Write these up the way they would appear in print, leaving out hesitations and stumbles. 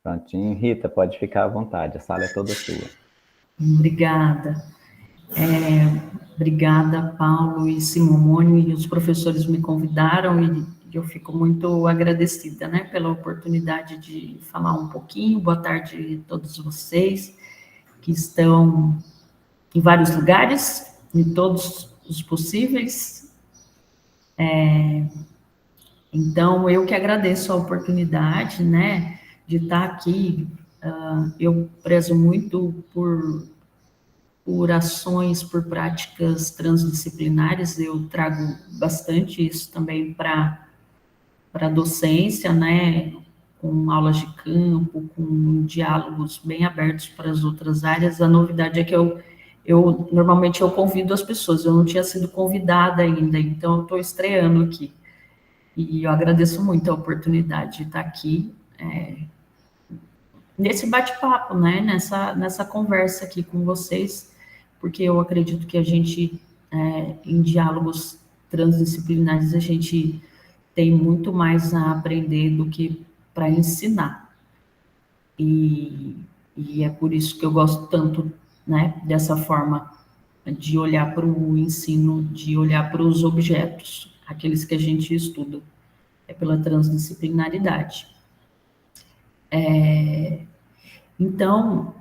Prontinho. Rita, pode ficar à vontade, a sala é toda sua. Obrigada. Obrigada, Paulo e Simônio, e os professores me convidaram, e eu fico muito agradecida, né, pela oportunidade de falar um pouquinho. Boa tarde a todos vocês que estão em vários lugares, em todos os possíveis. Então, eu que agradeço a oportunidade, né, de estar aqui. Eu prezo muito por ações, por práticas transdisciplinares. Eu trago bastante isso também para a docência, né, com aulas de campo, com diálogos bem abertos para as outras áreas. A novidade é que eu normalmente eu convido as pessoas, eu não tinha sido convidada ainda, então eu estou estreando aqui. E eu agradeço muito a oportunidade de estar aqui, nesse bate-papo, né, nessa conversa aqui com vocês, porque eu acredito que a gente, em diálogos transdisciplinares, a gente tem muito mais a aprender do que para ensinar. E é por isso que eu gosto tanto, né, dessa forma de olhar para o ensino, de olhar para os objetos, aqueles que a gente estuda, é pela transdisciplinaridade. Então,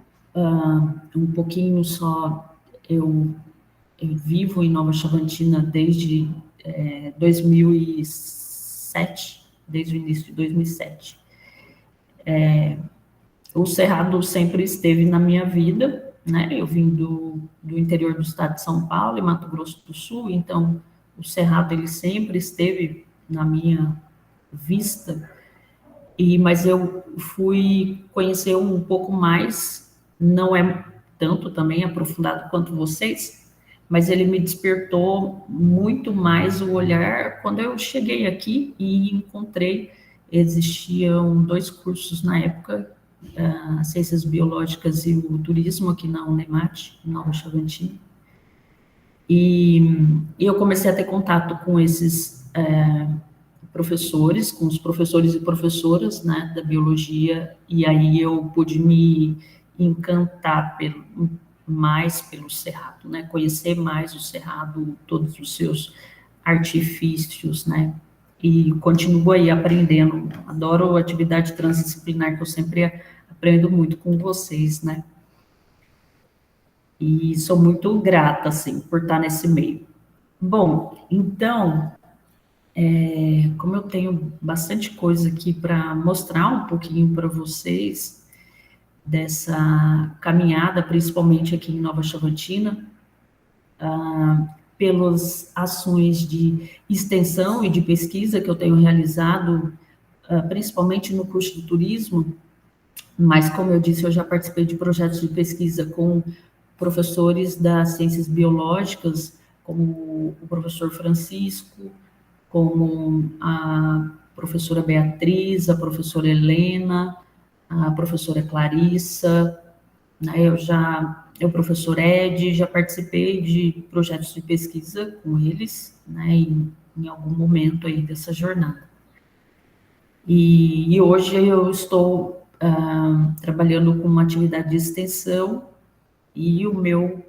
um pouquinho só, eu vivo em Nova Chavantina desde 2007, desde o início de 2007. O Cerrado sempre esteve na minha vida, né? Eu vim do interior do estado de São Paulo e Mato Grosso do Sul, então o Cerrado ele sempre esteve na minha vista. Mas eu fui conhecer um pouco mais, não é tanto também aprofundado quanto vocês, mas ele me despertou muito mais o olhar quando eu cheguei aqui e encontrei, existiam 2 cursos na época, Ciências Biológicas e o Turismo, aqui na Unemate, em Nova Chavantina, e eu comecei a ter contato com esses professores, com os professores e professoras, né, da biologia, e aí eu pude me encantar mais pelo Cerrado, né, conhecer mais o Cerrado, todos os seus artifícios, né, e continuo aí aprendendo. Adoro a atividade transdisciplinar, que eu sempre aprendo muito com vocês, né, e sou muito grata, assim, por estar nesse meio. Bom, então, como eu tenho bastante coisa aqui para mostrar um pouquinho para vocês dessa caminhada, principalmente aqui em Nova Chavantina, pelas ações de extensão e de pesquisa que eu tenho realizado, principalmente no curso de turismo, mas como eu disse, eu já participei de projetos de pesquisa com professores das ciências biológicas, como o professor Francisco, como a professora Beatriz, a professora Helena, a professora Clarissa, né, o professor Ed, já participei de projetos de pesquisa com eles, né, em algum momento aí dessa jornada. E hoje eu estou trabalhando com uma atividade de extensão e o meu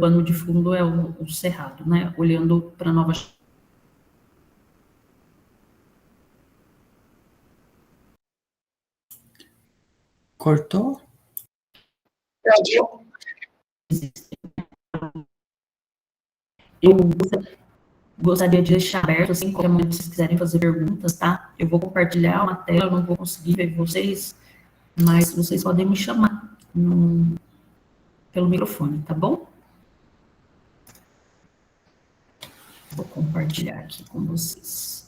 pano de fundo é o Cerrado, né, olhando para Nova. Cortou? Eu gostaria de deixar aberto, assim, qualquer momento, se vocês quiserem fazer perguntas, tá? Eu vou compartilhar uma tela, eu não vou conseguir ver vocês, mas vocês podem me chamar pelo microfone, tá bom? Vou compartilhar aqui com vocês.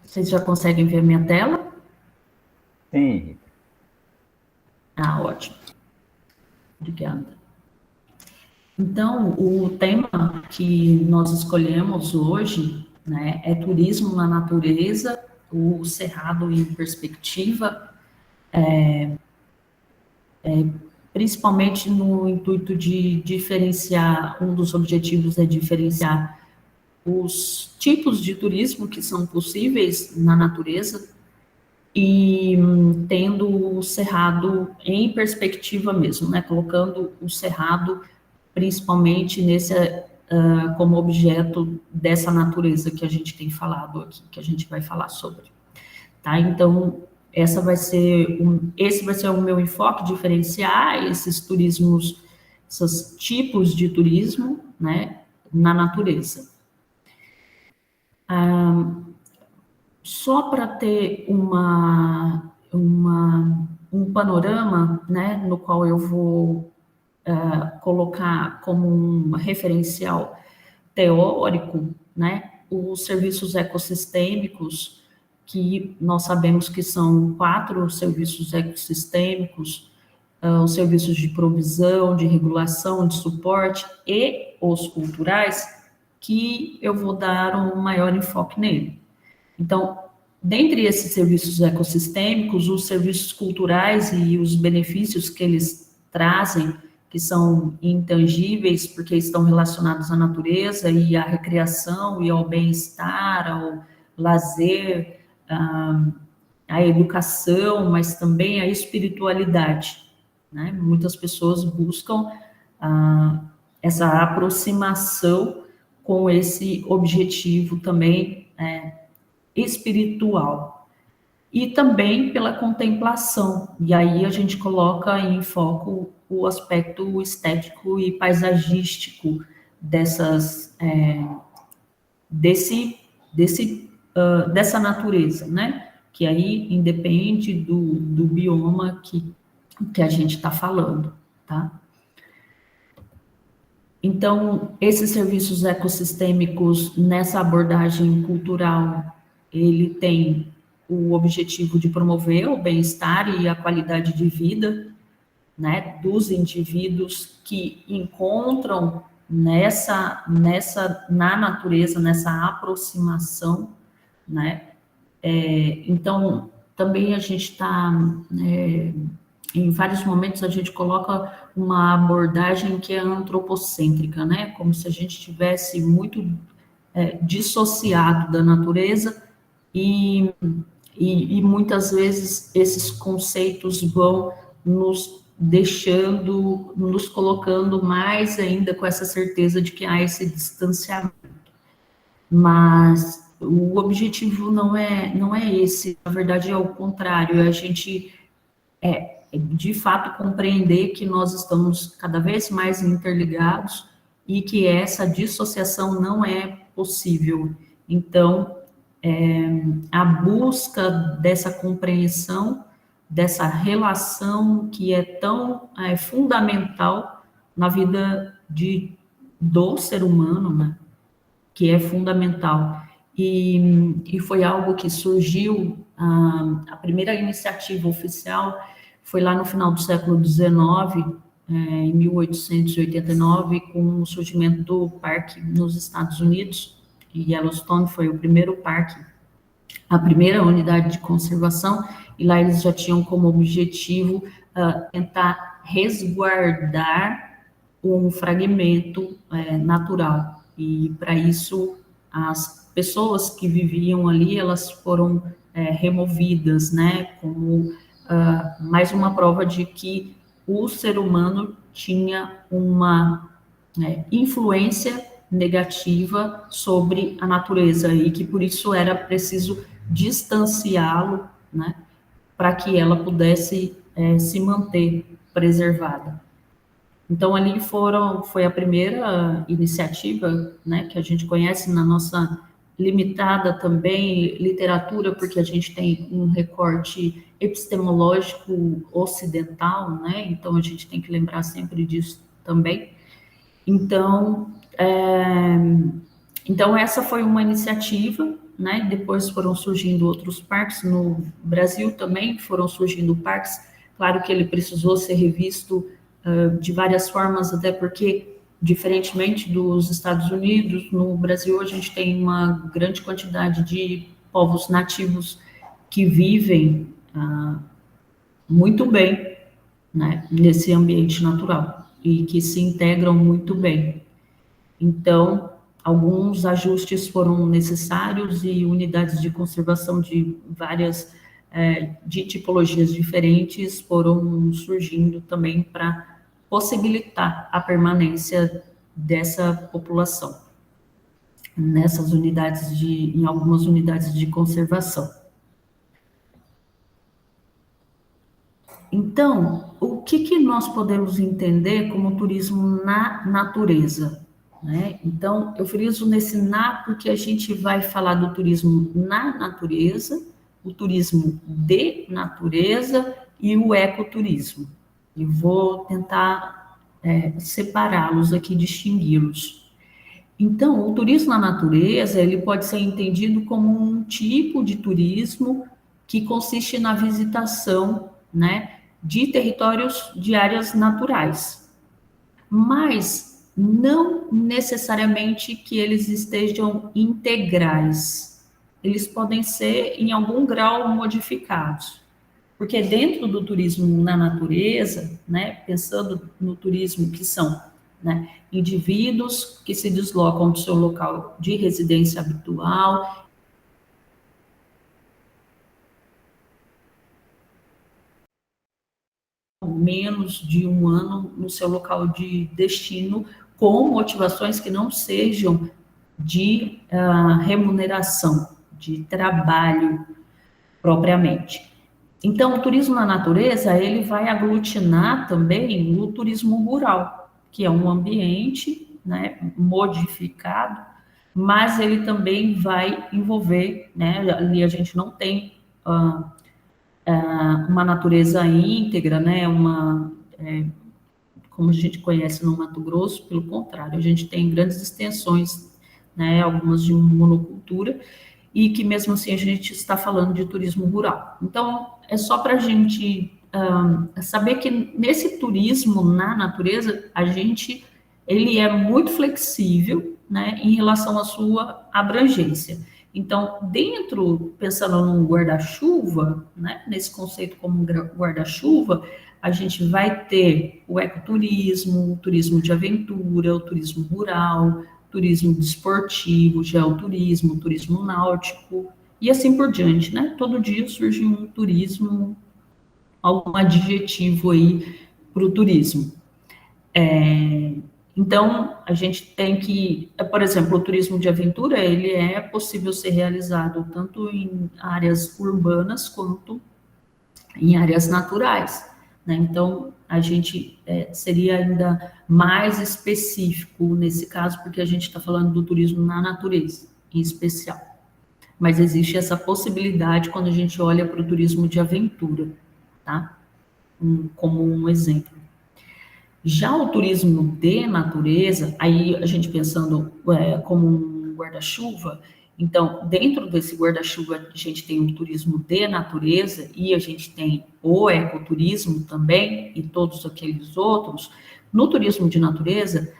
Vocês já conseguem ver a minha tela? Sim, Rita. Ótimo. Obrigada. Então, o tema que nós escolhemos hoje, né, é turismo na natureza, o Cerrado em perspectiva, principalmente no intuito de diferenciar, um dos objetivos é diferenciar os tipos de turismo que são possíveis na natureza e tendo o cerrado em perspectiva mesmo, né, colocando o cerrado principalmente nesse como objeto dessa natureza que a gente tem falado aqui, que a gente vai falar sobre, tá? Então, esse vai ser o meu enfoque, diferenciar esses turismos, esses tipos de turismo, né, na natureza. Só para ter um panorama, né, no qual eu vou colocar como um referencial teórico, né, os serviços ecossistêmicos, que nós sabemos que são 4 serviços ecossistêmicos, os serviços de provisão, de regulação, de suporte e os culturais, que eu vou dar um maior enfoque nele. Então, dentre esses serviços ecossistêmicos, os serviços culturais e os benefícios que eles trazem, que são intangíveis, porque estão relacionados à natureza e à recreação e ao bem-estar, ao lazer, à educação, mas também à espiritualidade, né? Muitas pessoas buscam essa aproximação com esse objetivo também espiritual. E também pela contemplação, e aí a gente coloca em foco o aspecto estético e paisagístico dessa natureza, né? Que aí independe do bioma que a gente está falando, tá? Então, esses serviços ecossistêmicos, nessa abordagem cultural, ele tem o objetivo de promover o bem-estar e a qualidade de vida, né, dos indivíduos que encontram na natureza, nessa aproximação, né. Então, também a gente está, em vários momentos a gente coloca uma abordagem que é antropocêntrica, né, como se a gente tivesse muito dissociado da natureza e muitas vezes esses conceitos vão nos nos colocando mais ainda com essa certeza de que há esse distanciamento. Mas o objetivo não é esse, na verdade é o contrário, é a gente de fato compreender que nós estamos cada vez mais interligados e que essa dissociação não é possível. Então, a busca dessa compreensão, dessa relação que é tão fundamental na vida do ser humano, né? Que é fundamental. E foi algo que surgiu, a primeira iniciativa oficial foi lá no final do século XIX, em 1889, com o surgimento do parque nos Estados Unidos, e Yellowstone foi o primeiro parque, a primeira unidade de conservação, e lá eles já tinham como objetivo tentar resguardar um fragmento natural, e para isso as pessoas que viviam ali, elas foram removidas, né, como mais uma prova de que o ser humano tinha uma influência negativa sobre a natureza e que por isso era preciso distanciá-lo, né, para que ela pudesse se manter preservada. Então, ali foi a primeira iniciativa, né, que a gente conhece na nossa limitada também literatura, porque a gente tem um recorte epistemológico ocidental, né, então a gente tem que lembrar sempre disso também. Então, essa foi uma iniciativa, né, depois foram surgindo outros parques, no Brasil também foram surgindo parques, claro que ele precisou ser revisto de várias formas, até porque, diferentemente dos Estados Unidos, no Brasil a gente tem uma grande quantidade de povos nativos que vivem muito bem, né, nesse ambiente natural e que se integram muito bem. Então, alguns ajustes foram necessários e unidades de conservação de várias de tipologias diferentes foram surgindo também para possibilitar a permanência dessa população nessas unidades em algumas unidades de conservação. Então, o que nós podemos entender como turismo na natureza? Né? Então, eu friso nesse na porque a gente vai falar do turismo na natureza, o turismo de natureza e o ecoturismo. E vou tentar separá-los aqui, distingui-los. Então, o turismo na natureza, ele pode ser entendido como um tipo de turismo que consiste na visitação, né, de territórios de áreas naturais, mas não necessariamente que eles estejam integrais. Eles podem ser, em algum grau, modificados. Porque dentro do turismo na natureza, né, pensando no turismo que são, né, indivíduos que se deslocam do seu local de residência habitual, menos de um ano no seu local de destino, com motivações que não sejam de remuneração, de trabalho propriamente. Então, o turismo na natureza, ele vai aglutinar também o turismo rural, que é um ambiente, né, modificado, mas ele também vai envolver, né, ali a gente não tem uma natureza íntegra, né, como a gente conhece no Mato Grosso, pelo contrário, a gente tem grandes extensões, né, algumas de monocultura, e que mesmo assim a gente está falando de turismo rural. Então, é só para a gente saber que nesse turismo na natureza, ele é muito flexível, né, em relação à sua abrangência. Então, pensando num guarda-chuva, né, nesse conceito como guarda-chuva, a gente vai ter o ecoturismo, o turismo de aventura, o turismo rural, turismo desportivo, geoturismo, turismo náutico, e assim por diante, né? Todo dia surge um turismo, algum adjetivo aí para o turismo. Então, a gente tem que, por exemplo, o turismo de aventura, ele é possível ser realizado tanto em áreas urbanas quanto em áreas naturais, né? Então, a gente seria ainda mais específico nesse caso, porque a gente está falando do turismo na natureza, em especial. Mas existe essa possibilidade quando a gente olha para o turismo de aventura, tá? Como um exemplo. Já o turismo de natureza, aí a gente pensando como um guarda-chuva, então, dentro desse guarda-chuva, a gente tem o turismo de natureza e a gente tem o ecoturismo também e todos aqueles outros. No turismo de natureza,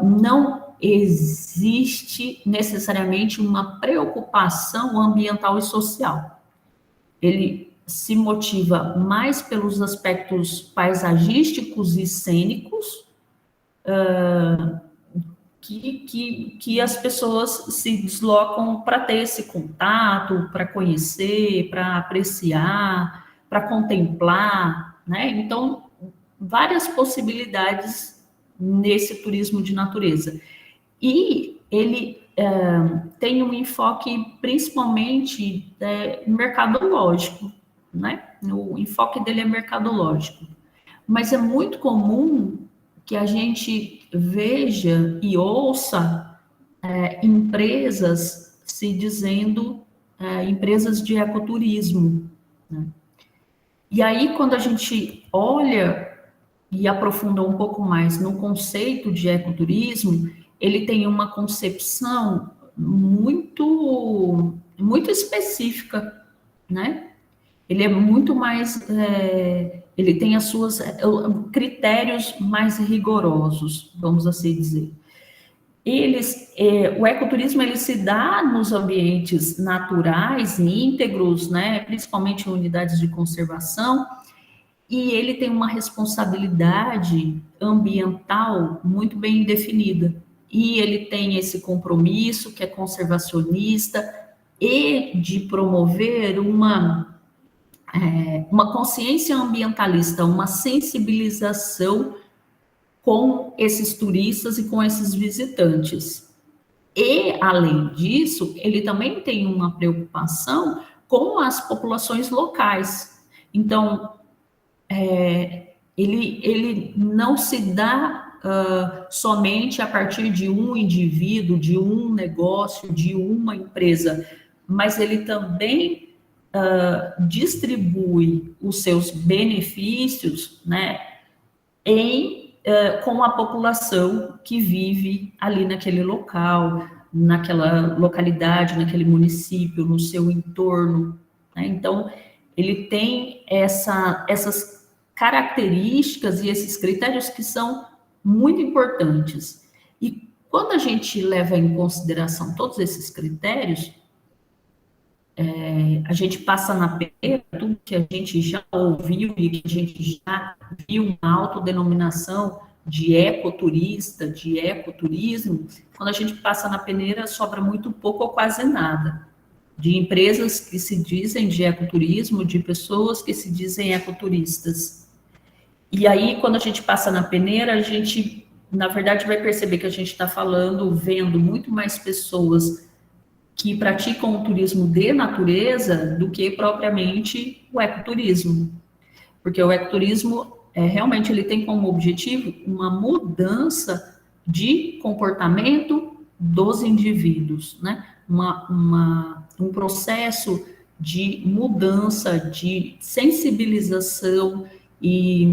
não existe necessariamente uma preocupação ambiental e social. Ele se motiva mais pelos aspectos paisagísticos e cênicos, que as pessoas se deslocam para ter esse contato, para conhecer, para apreciar, para contemplar, né? Então, várias possibilidades nesse turismo de natureza. E ele tem um enfoque principalmente mercadológico, né? O enfoque dele é mercadológico. Mas é muito comum que a gente veja e ouça empresas se dizendo empresas de ecoturismo, né? E aí, quando a gente olha e aprofunda um pouco mais no conceito de ecoturismo, ele tem uma concepção muito, muito específica, né? Ele é muito mais, ele tem as suas critérios mais rigorosos, vamos assim dizer. O ecoturismo ele se dá nos ambientes naturais, íntegros, né? Principalmente em unidades de conservação, e ele tem uma responsabilidade ambiental muito bem definida. E ele tem esse compromisso que é conservacionista e de promover uma consciência ambientalista, uma sensibilização com esses turistas e com esses visitantes. E, além disso, ele também tem uma preocupação com as populações locais. Então, ele não se dá somente a partir de um indivíduo, de um negócio, de uma empresa, mas ele também distribui os seus benefícios, né, com a população que vive ali naquele local, naquela localidade, naquele município, no seu entorno, né? Então, ele tem essas características e esses critérios que são muito importantes. E quando a gente leva em consideração todos esses critérios, a gente passa na peneira tudo que a gente já ouviu e que a gente já viu uma autodenominação de ecoturista, de ecoturismo. Quando a gente passa na peneira, sobra muito pouco ou quase nada de empresas que se dizem de ecoturismo, de pessoas que se dizem ecoturistas. E aí, quando a gente passa na peneira, a gente, na verdade, vai perceber que a gente está vendo muito mais pessoas que praticam o turismo de natureza do que propriamente o ecoturismo. Porque o ecoturismo, realmente, ele tem como objetivo uma mudança de comportamento dos indivíduos, né? Um processo de mudança, de sensibilização e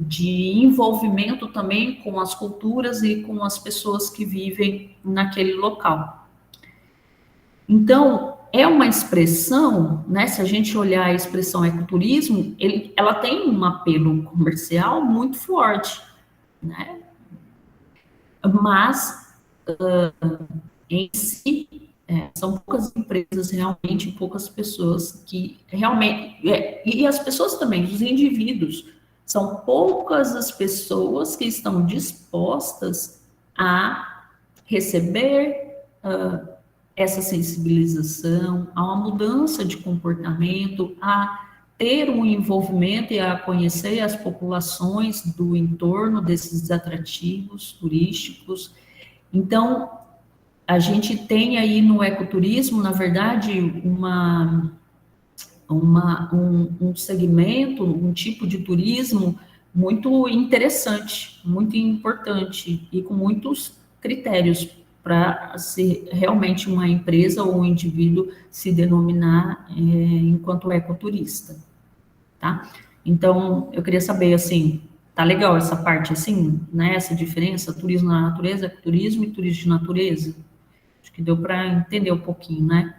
de envolvimento também com as culturas e com as pessoas que vivem naquele local. Então, é uma expressão, né, se a gente olhar a expressão ecoturismo, ela tem um apelo comercial muito forte, né? Mas, em si, são poucas empresas realmente, poucas pessoas que realmente... e as pessoas também, os indivíduos, são poucas as pessoas que estão dispostas a receber essa sensibilização, a uma mudança de comportamento, a ter um envolvimento e a conhecer as populações do entorno desses atrativos turísticos. Então, a gente tem aí no ecoturismo, na verdade, um segmento, um tipo de turismo muito interessante, muito importante e com muitos critérios para ser realmente uma empresa ou um indivíduo se denominar enquanto ecoturista, tá? Então, eu queria saber, assim, tá legal essa parte, assim, né, essa diferença, turismo na natureza, ecoturismo e turismo de natureza? Acho que deu para entender um pouquinho, né?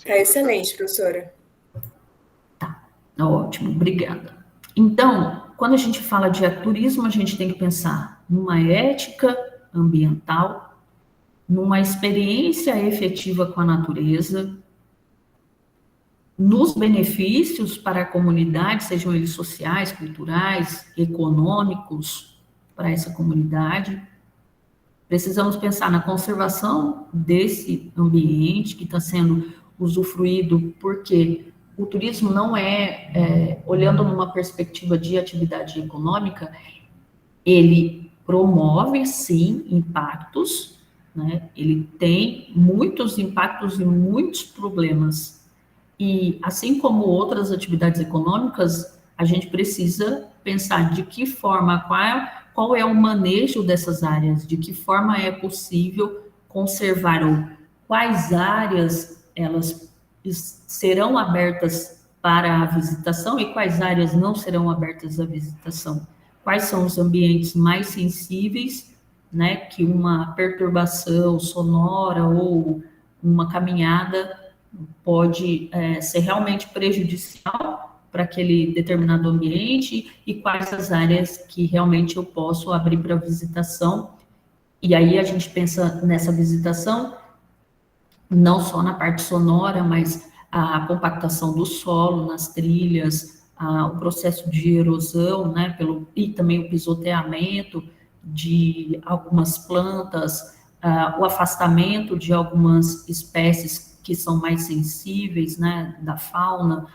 Tá excelente, professora. Tá, ótimo, obrigada. Então, quando a gente fala de ecoturismo, a gente tem que pensar numa ética ambiental, numa experiência efetiva com a natureza, nos benefícios para a comunidade, sejam eles sociais, culturais, econômicos, para essa comunidade. Precisamos pensar na conservação desse ambiente que está sendo usufruído, porque o turismo não olhando numa perspectiva de atividade econômica, ele promove, sim, impactos, né? Ele tem muitos impactos e muitos problemas. E, assim como outras atividades econômicas, a gente precisa pensar de que forma, qual é o manejo dessas áreas, de que forma é possível conservar, ou quais áreas elas serão abertas para a visitação e quais áreas não serão abertas à visitação. Quais são os ambientes mais sensíveis, né, que uma perturbação sonora ou uma caminhada pode ser realmente prejudicial para aquele determinado ambiente, e quais as áreas que realmente eu posso abrir para visitação. E aí a gente pensa nessa visitação não só na parte sonora, mas a compactação do solo nas trilhas, o processo de erosão, né, e também o pisoteamento de algumas plantas, o afastamento de algumas espécies que são mais sensíveis, né, da fauna.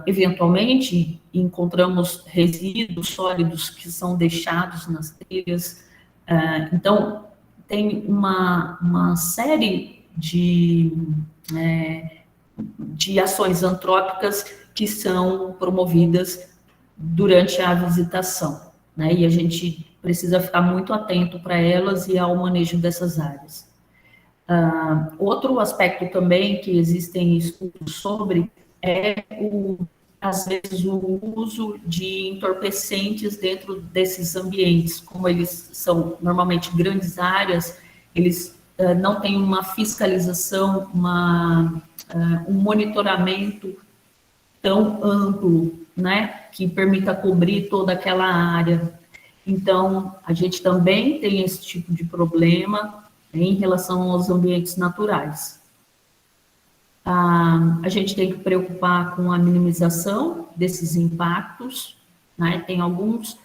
Eventualmente, encontramos resíduos sólidos que são deixados nas trilhas. Então, tem uma série de ações antrópicas que são promovidas durante a visitação, né? E a gente precisa ficar muito atento para elas e ao manejo dessas áreas. Outro aspecto também que existem estudos sobre é, às vezes, o uso de entorpecentes dentro desses ambientes. Como eles são normalmente grandes áreas, eles não têm uma fiscalização, um monitoramento tão amplo, né, que permita cobrir toda aquela área. Então, a gente também tem esse tipo de problema em relação aos ambientes naturais. A gente tem que preocupar com a minimização desses impactos, né? Tem alguns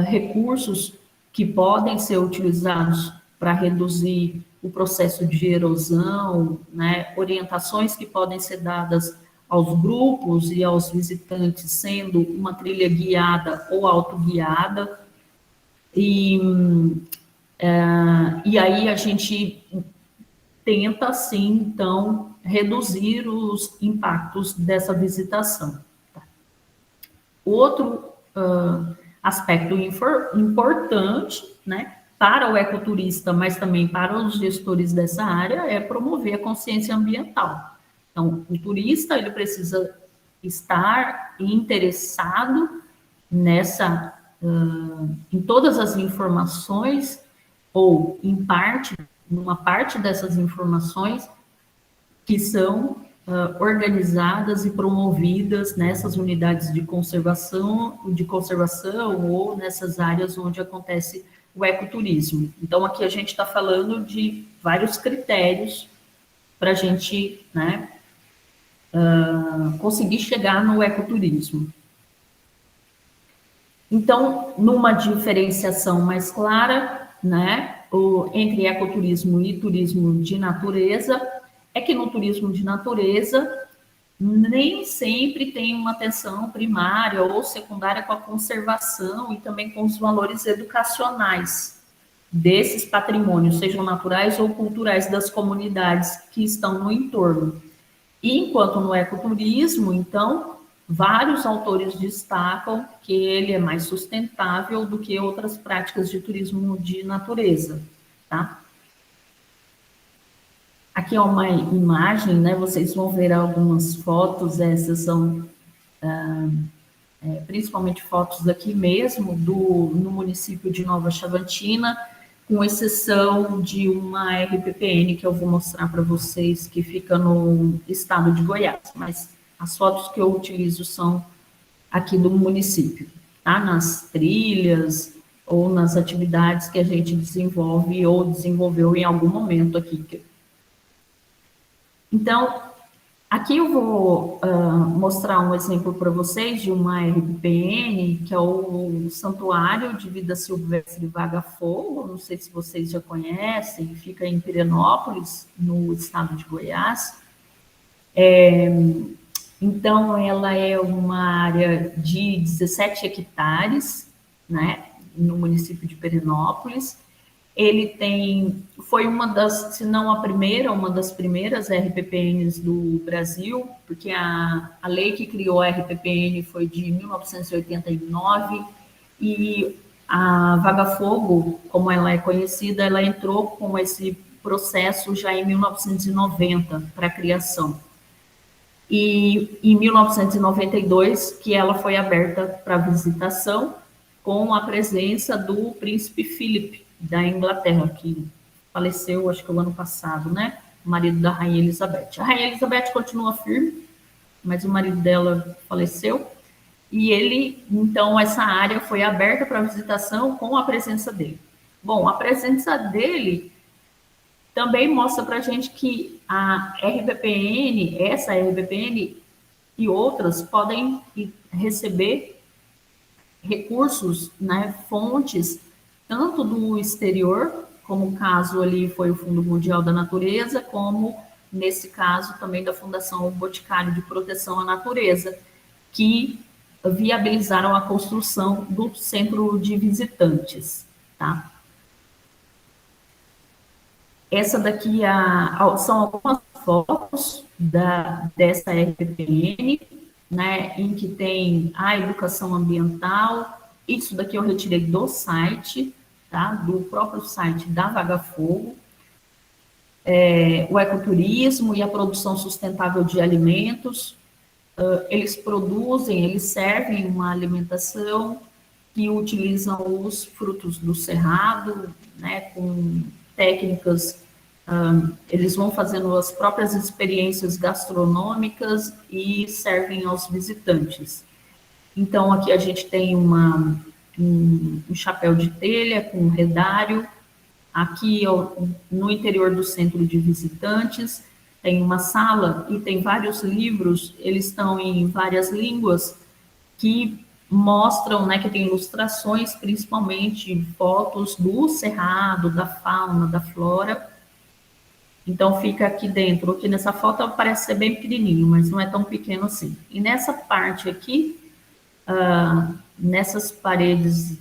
recursos que podem ser utilizados para reduzir o processo de erosão, né? Orientações que podem ser dadas aos grupos e aos visitantes, sendo uma trilha guiada ou autoguiada. E aí a gente tenta, sim, então, reduzir os impactos dessa visitação. Outro aspecto importante, né, para o ecoturista, mas também para os gestores dessa área, é promover a consciência ambiental. Então, o turista, ele precisa estar interessado em todas as informações, ou numa parte dessas informações que são organizadas e promovidas nessas unidades de conservação ou nessas áreas onde acontece o ecoturismo. Então, aqui a gente está falando de vários critérios para a gente, né, conseguir chegar no ecoturismo. Então, numa diferenciação mais clara, né, entre ecoturismo e turismo de natureza, é que no turismo de natureza nem sempre tem uma atenção primária ou secundária com a conservação e também com os valores educacionais desses patrimônios, sejam naturais ou culturais das comunidades que estão no entorno. E enquanto no ecoturismo, então, vários autores destacam que ele é mais sustentável do que outras práticas de turismo de natureza, tá? Aqui é uma imagem, né? Vocês vão ver algumas fotos, essas são principalmente fotos aqui mesmo, no município de Nova Chavantina, com exceção de uma RPPN que eu vou mostrar para vocês, que fica no estado de Goiás, mas as fotos que eu utilizo são aqui do município, tá? Nas trilhas ou nas atividades que a gente desenvolve ou desenvolveu em algum momento aqui. Então, aqui eu vou mostrar um exemplo para vocês de uma RPPN, que é o Santuário de Vida Silvestre Vaga Fogo, não sei se vocês já conhecem, fica em Pirenópolis, no estado de Goiás. Então, ela é uma área de 17 hectares, né, no município de Pirenópolis. Ele foi uma das, se não a primeira, uma das primeiras RPPNs do Brasil, porque a lei que criou a RPPN foi de 1989, e a Vaga Fogo, como ela é conhecida, ela entrou com esse processo já em 1990 para a criação. E em 1992, que ela foi aberta para visitação, com a presença do príncipe Philip, da Inglaterra, que faleceu, acho que o ano passado, né? O marido da Rainha Elizabeth. A Rainha Elizabeth continua firme, mas o marido dela faleceu. E então, essa área foi aberta para visitação com a presença dele. Bom, a presença dele também mostra para a gente que a RBPN, essa RBPN e outras podem receber recursos, né, fontes, tanto do exterior, como o caso ali foi o Fundo Mundial da Natureza, como nesse caso também da Fundação Boticário de Proteção à Natureza, que viabilizaram a construção do centro de visitantes, tá? Essa daqui são algumas fotos dessa RPPN, né, em que tem a educação ambiental. Isso daqui eu retirei do site, tá, do próprio site da Vaga Fogo. O ecoturismo e a produção sustentável de alimentos. Eles servem uma alimentação que utilizam os frutos do cerrado, né, com técnicas, eles vão fazendo as próprias experiências gastronômicas e servem aos visitantes. Então, aqui a gente tem um chapéu de telha com um redário. Aqui, no interior do centro de visitantes, tem uma sala e tem vários livros, eles estão em várias línguas, que mostram, né, que tem ilustrações, principalmente fotos do cerrado, da fauna, da flora. Então, fica aqui dentro. Aqui nessa foto parece ser bem pequenininho, mas não é tão pequeno assim. E nessa parte aqui, nessas paredes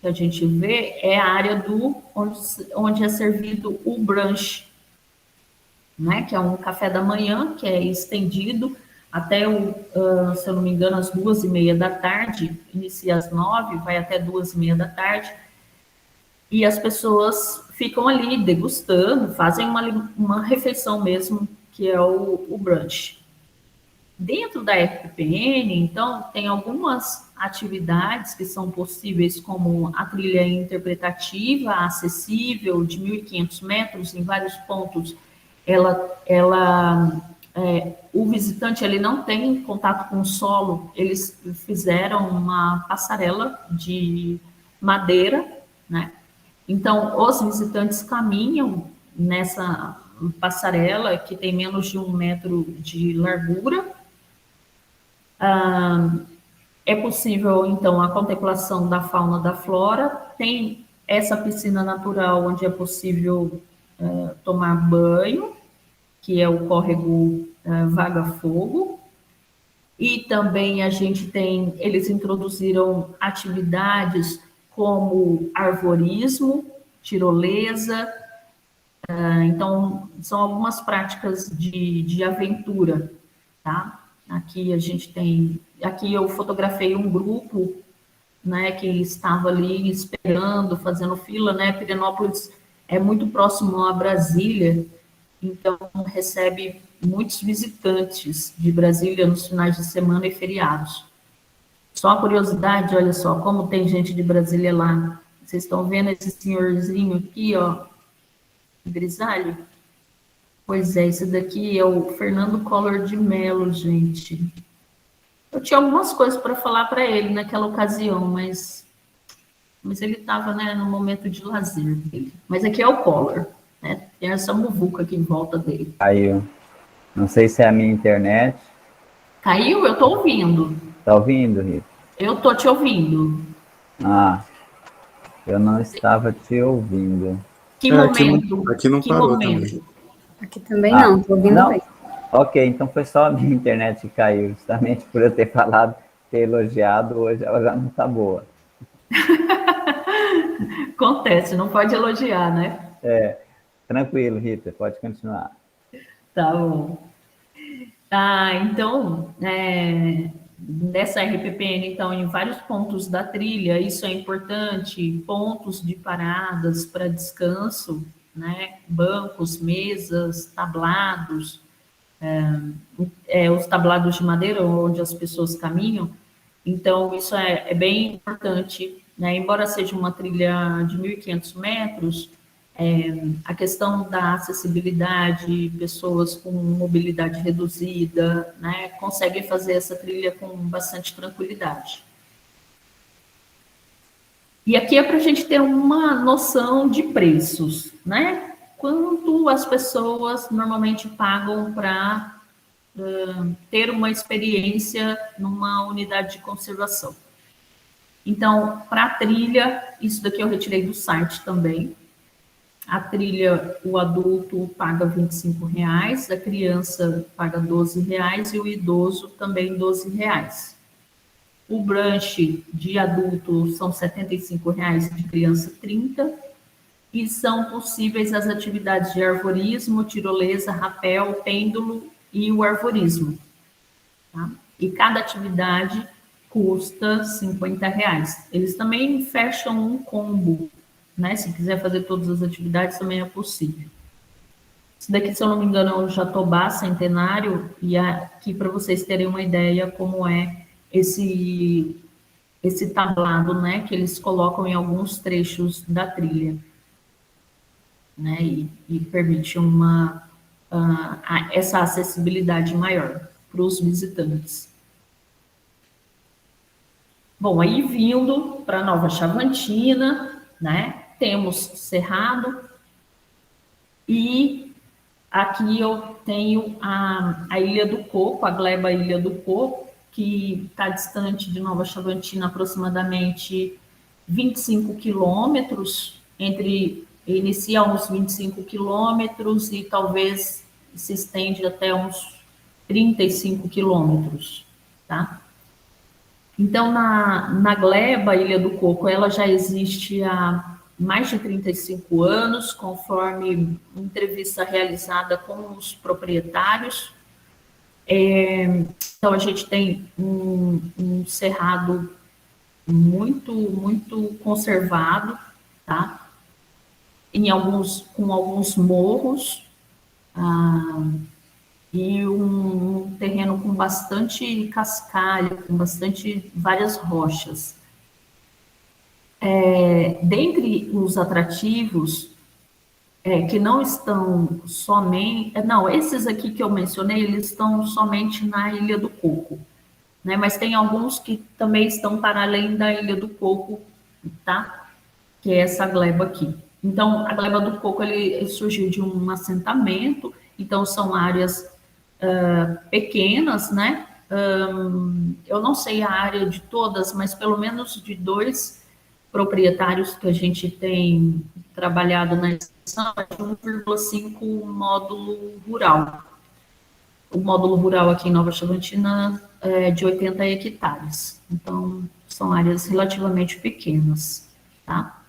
que a gente vê, é a área onde é servido o brunch, né, que é um café da manhã, que é estendido até, se eu não me engano, às 2h30 da tarde, inicia às 9h, vai até 2h30 da tarde, e as pessoas ficam ali degustando, fazem uma refeição mesmo, que é o brunch. Dentro da FPN, então, tem algumas atividades que são possíveis, como a trilha interpretativa, acessível, de 1.500 metros, em vários pontos. O visitante ele não tem contato com o solo, eles fizeram uma passarela de madeira, né? Então, os visitantes caminham nessa passarela, que tem menos de 1 metro de largura. É possível, então, a contemplação da fauna, da flora. Tem essa piscina natural, onde é possível tomar banho, que é o córrego Vaga Fogo. E também eles introduziram atividades como arvorismo, tirolesa. Então, são algumas práticas de aventura, tá? Aqui eu fotografei um grupo, né, que estava ali esperando, fazendo fila, né? Pirenópolis é muito próximo a Brasília, então recebe muitos visitantes de Brasília nos finais de semana e feriados. Só uma curiosidade, olha só, como tem gente de Brasília lá. Vocês estão vendo esse senhorzinho aqui, ó, grisalho? Pois é, esse daqui é o Fernando Collor de Mello, gente. Eu tinha algumas coisas para falar para ele naquela ocasião, mas ele estava, né, no momento de lazer dele. Mas aqui é o Collor, né? Tem essa muvuca aqui em volta dele. Caiu. Não sei se é a minha internet. Caiu? Eu estou ouvindo. Tá ouvindo, Rita? Eu estou te ouvindo. Eu não estava te ouvindo. Que momento? Aqui não que parou momento? também. Aqui também não, tô ouvindo não? bem. Ok, então foi só a minha internet que caiu, justamente por eu ter falado, ter elogiado, hoje ela já não está boa. Acontece, não pode elogiar, né? Tranquilo, Rita, pode continuar. Tá bom. Então, nessa RPPN, então, em vários pontos da trilha, isso é importante, pontos de paradas para descanso, né? Bancos, mesas, tablados, os tablados de madeira onde as pessoas caminham. Então, isso é bem importante, né? Embora seja uma trilha de 1.500 metros, a questão da acessibilidade, pessoas com mobilidade reduzida, né, conseguem fazer essa trilha com bastante tranquilidade. E aqui é para a gente ter uma noção de preços, né? quanto as pessoas normalmente pagam para ter uma experiência numa unidade de conservação. Então, para a trilha, isso daqui eu retirei do site também. A trilha, o adulto paga R$ 25,00, a criança paga R$ 12,00 e o idoso também R$ 12,00. O brunch de adulto são R$ 75,00, de criança R$ 30,00. E são possíveis as atividades de arvorismo, tirolesa, rapel, pêndulo e o arvorismo. Tá? E cada atividade custa R$ 50,00. Eles também fecham um combo, né? Se quiser fazer todas as atividades, também é possível. Isso daqui, se eu não me engano, é o Jatobá Centenário, e aqui para vocês terem uma ideia como é esse tablado, né? Que eles colocam em alguns trechos da trilha, né? E permite essa acessibilidade maior para os visitantes. Bom, aí vindo para Nova Chavantina, né? Temos Cerrado, e aqui eu tenho a Ilha do Coco, a gleba Ilha do Coco, que está distante de Nova Chavantina aproximadamente 25 quilômetros, inicia uns 25 quilômetros e talvez se estende até uns 35 quilômetros, tá? Então, na gleba Ilha do Coco, ela já existe há mais de 35 anos, conforme entrevista realizada com os proprietários. Então, a gente tem um cerrado muito, muito conservado, tá? Com alguns morros, e um terreno com bastante cascalho, com várias rochas. Dentre os atrativos, que não estão somente... Não, esses aqui que eu mencionei, eles estão somente na Ilha do Coco, né? Mas tem alguns que também estão para além da Ilha do Coco, tá? Que é essa gleba aqui. Então, a gleba do Coco, ele surgiu de um assentamento, então são áreas pequenas, né? Eu não sei a área de todas, mas pelo menos de 2 proprietários que a gente tem trabalhado na extensão, é de 1,5 módulo rural. O módulo rural aqui em Nova Chavantina é de 80 hectares. Então, são áreas relativamente pequenas, tá?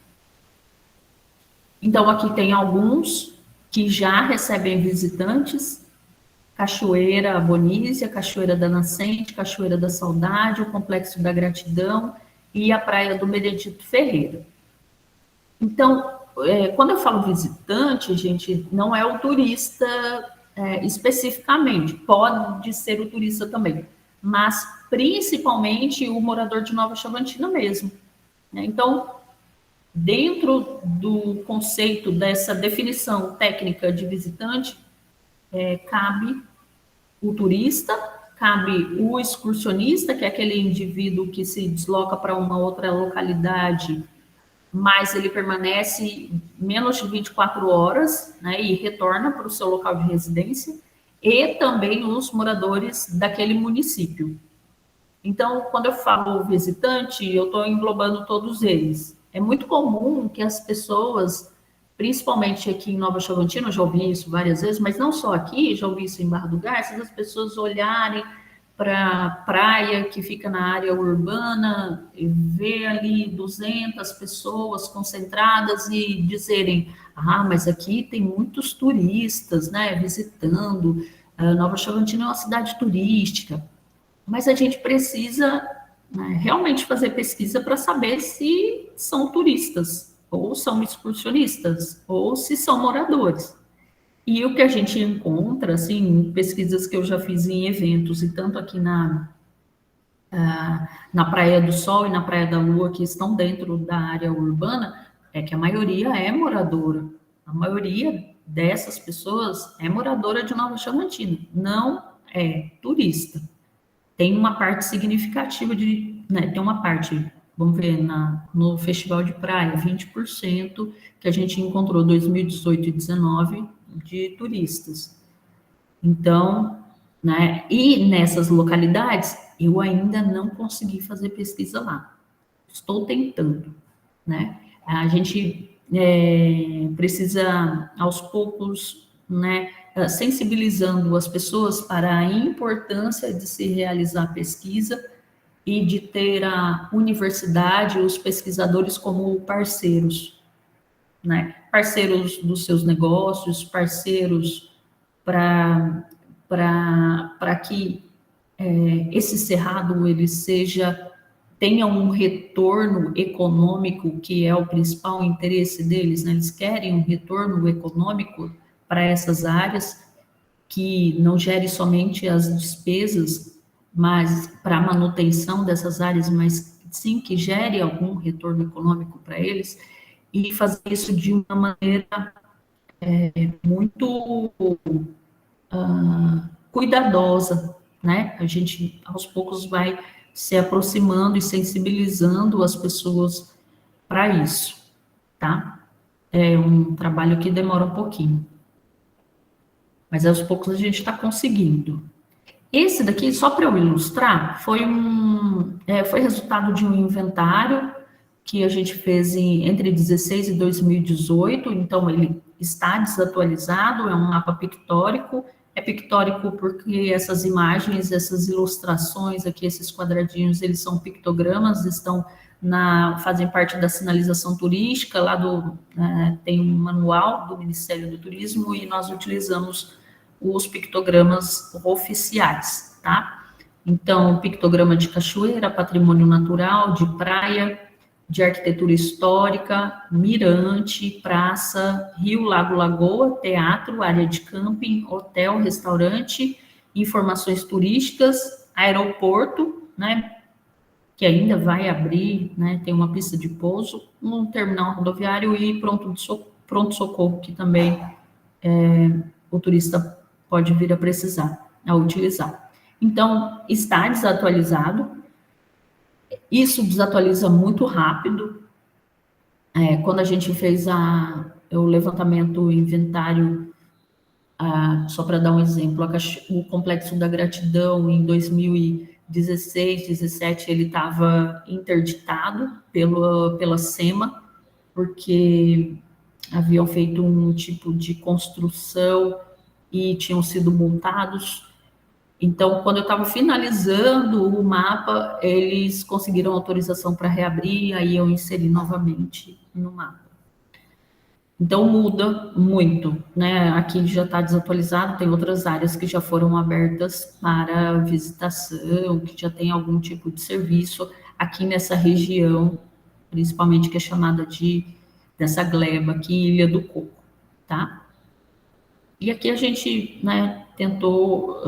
Então, aqui tem alguns que já recebem visitantes: Cachoeira Bonísia, Cachoeira da Nascente, Cachoeira da Saudade, o Complexo da Gratidão e a Praia do Benedito Ferreira. Então, quando eu falo visitante, gente, não é o turista especificamente, pode ser o turista também, mas principalmente o morador de Nova Chavantina mesmo, né? Então, dentro do conceito dessa definição técnica de visitante, cabe o turista, cabe o excursionista, que é aquele indivíduo que se desloca para uma outra localidade, mas ele permanece menos de 24 horas, né, e retorna para o seu local de residência, e também os moradores daquele município. Então, quando eu falo visitante, eu estou englobando todos eles. É muito comum que as pessoas, principalmente aqui em Nova Chavantina, eu já ouvi isso várias vezes, mas não só aqui, já ouvi isso em Barra do Garças, as pessoas olharem para a praia que fica na área urbana, e ver ali 200 pessoas concentradas e dizerem: mas aqui tem muitos turistas, né, visitando, Nova Chavantina é uma cidade turística. Mas a gente precisa, né, realmente fazer pesquisa para saber se são turistas, ou são excursionistas, ou se são moradores. E o que a gente encontra, assim, pesquisas que eu já fiz em eventos, e tanto aqui na Praia do Sol e na Praia da Lua, que estão dentro da área urbana, é que a maioria é moradora. A maioria dessas pessoas é moradora de Nova Chavantina, não é turista. Tem uma parte significativa tem uma parte vamos ver, no Festival de Praia, 20% que a gente encontrou 2018 e 2019 de turistas. Então, né, e nessas localidades, eu ainda não consegui fazer pesquisa lá. Estou tentando, né? A gente precisa, aos poucos, né, sensibilizando as pessoas para a importância de se realizar pesquisa e de ter a universidade, os pesquisadores como parceiros, né? Parceiros dos seus negócios, parceiros para que esse cerrado ele tenha um retorno econômico, que é o principal interesse deles, né? Eles querem um retorno econômico para essas áreas, que não gere somente as despesas, mas para a manutenção dessas áreas, mas sim que gere algum retorno econômico para eles, e fazer isso de uma maneira muito cuidadosa, né? A gente, aos poucos, vai se aproximando e sensibilizando as pessoas para isso, tá? É um trabalho que demora um pouquinho, mas aos poucos a gente está conseguindo. Esse daqui, só para eu ilustrar, foi resultado de um inventário que a gente fez entre 16 e 2018, então ele está desatualizado, é um mapa pictórico. É pictórico porque essas imagens, essas ilustrações aqui, esses quadradinhos, eles são pictogramas, fazem parte da sinalização turística, tem um manual do Ministério do Turismo e nós utilizamos os pictogramas oficiais, tá? Então, pictograma de cachoeira, patrimônio natural, de praia, de arquitetura histórica, mirante, praça, rio, lago, lagoa, teatro, área de camping, hotel, restaurante, informações turísticas, aeroporto, né, que ainda vai abrir, né, tem uma pista de pouso, um terminal rodoviário e pronto-socorro, que também o turista pode vir a precisar, a utilizar. Então, está desatualizado. Isso desatualiza muito rápido. Quando a gente fez o levantamento, o inventário, só para dar um exemplo, o Complexo da Gratidão, em 2016, 2017, ele estava interditado pela SEMA, porque haviam feito um tipo de construção e tinham sido multados. Então, quando eu estava finalizando o mapa, eles conseguiram autorização para reabrir, aí eu inseri novamente no mapa. Então, muda muito, né? Aqui já está desatualizado, tem outras áreas que já foram abertas para visitação, que já tem algum tipo de serviço aqui nessa região, principalmente que é chamada dessa gleba aqui, Ilha do Coco, tá? E aqui a gente, né, tentou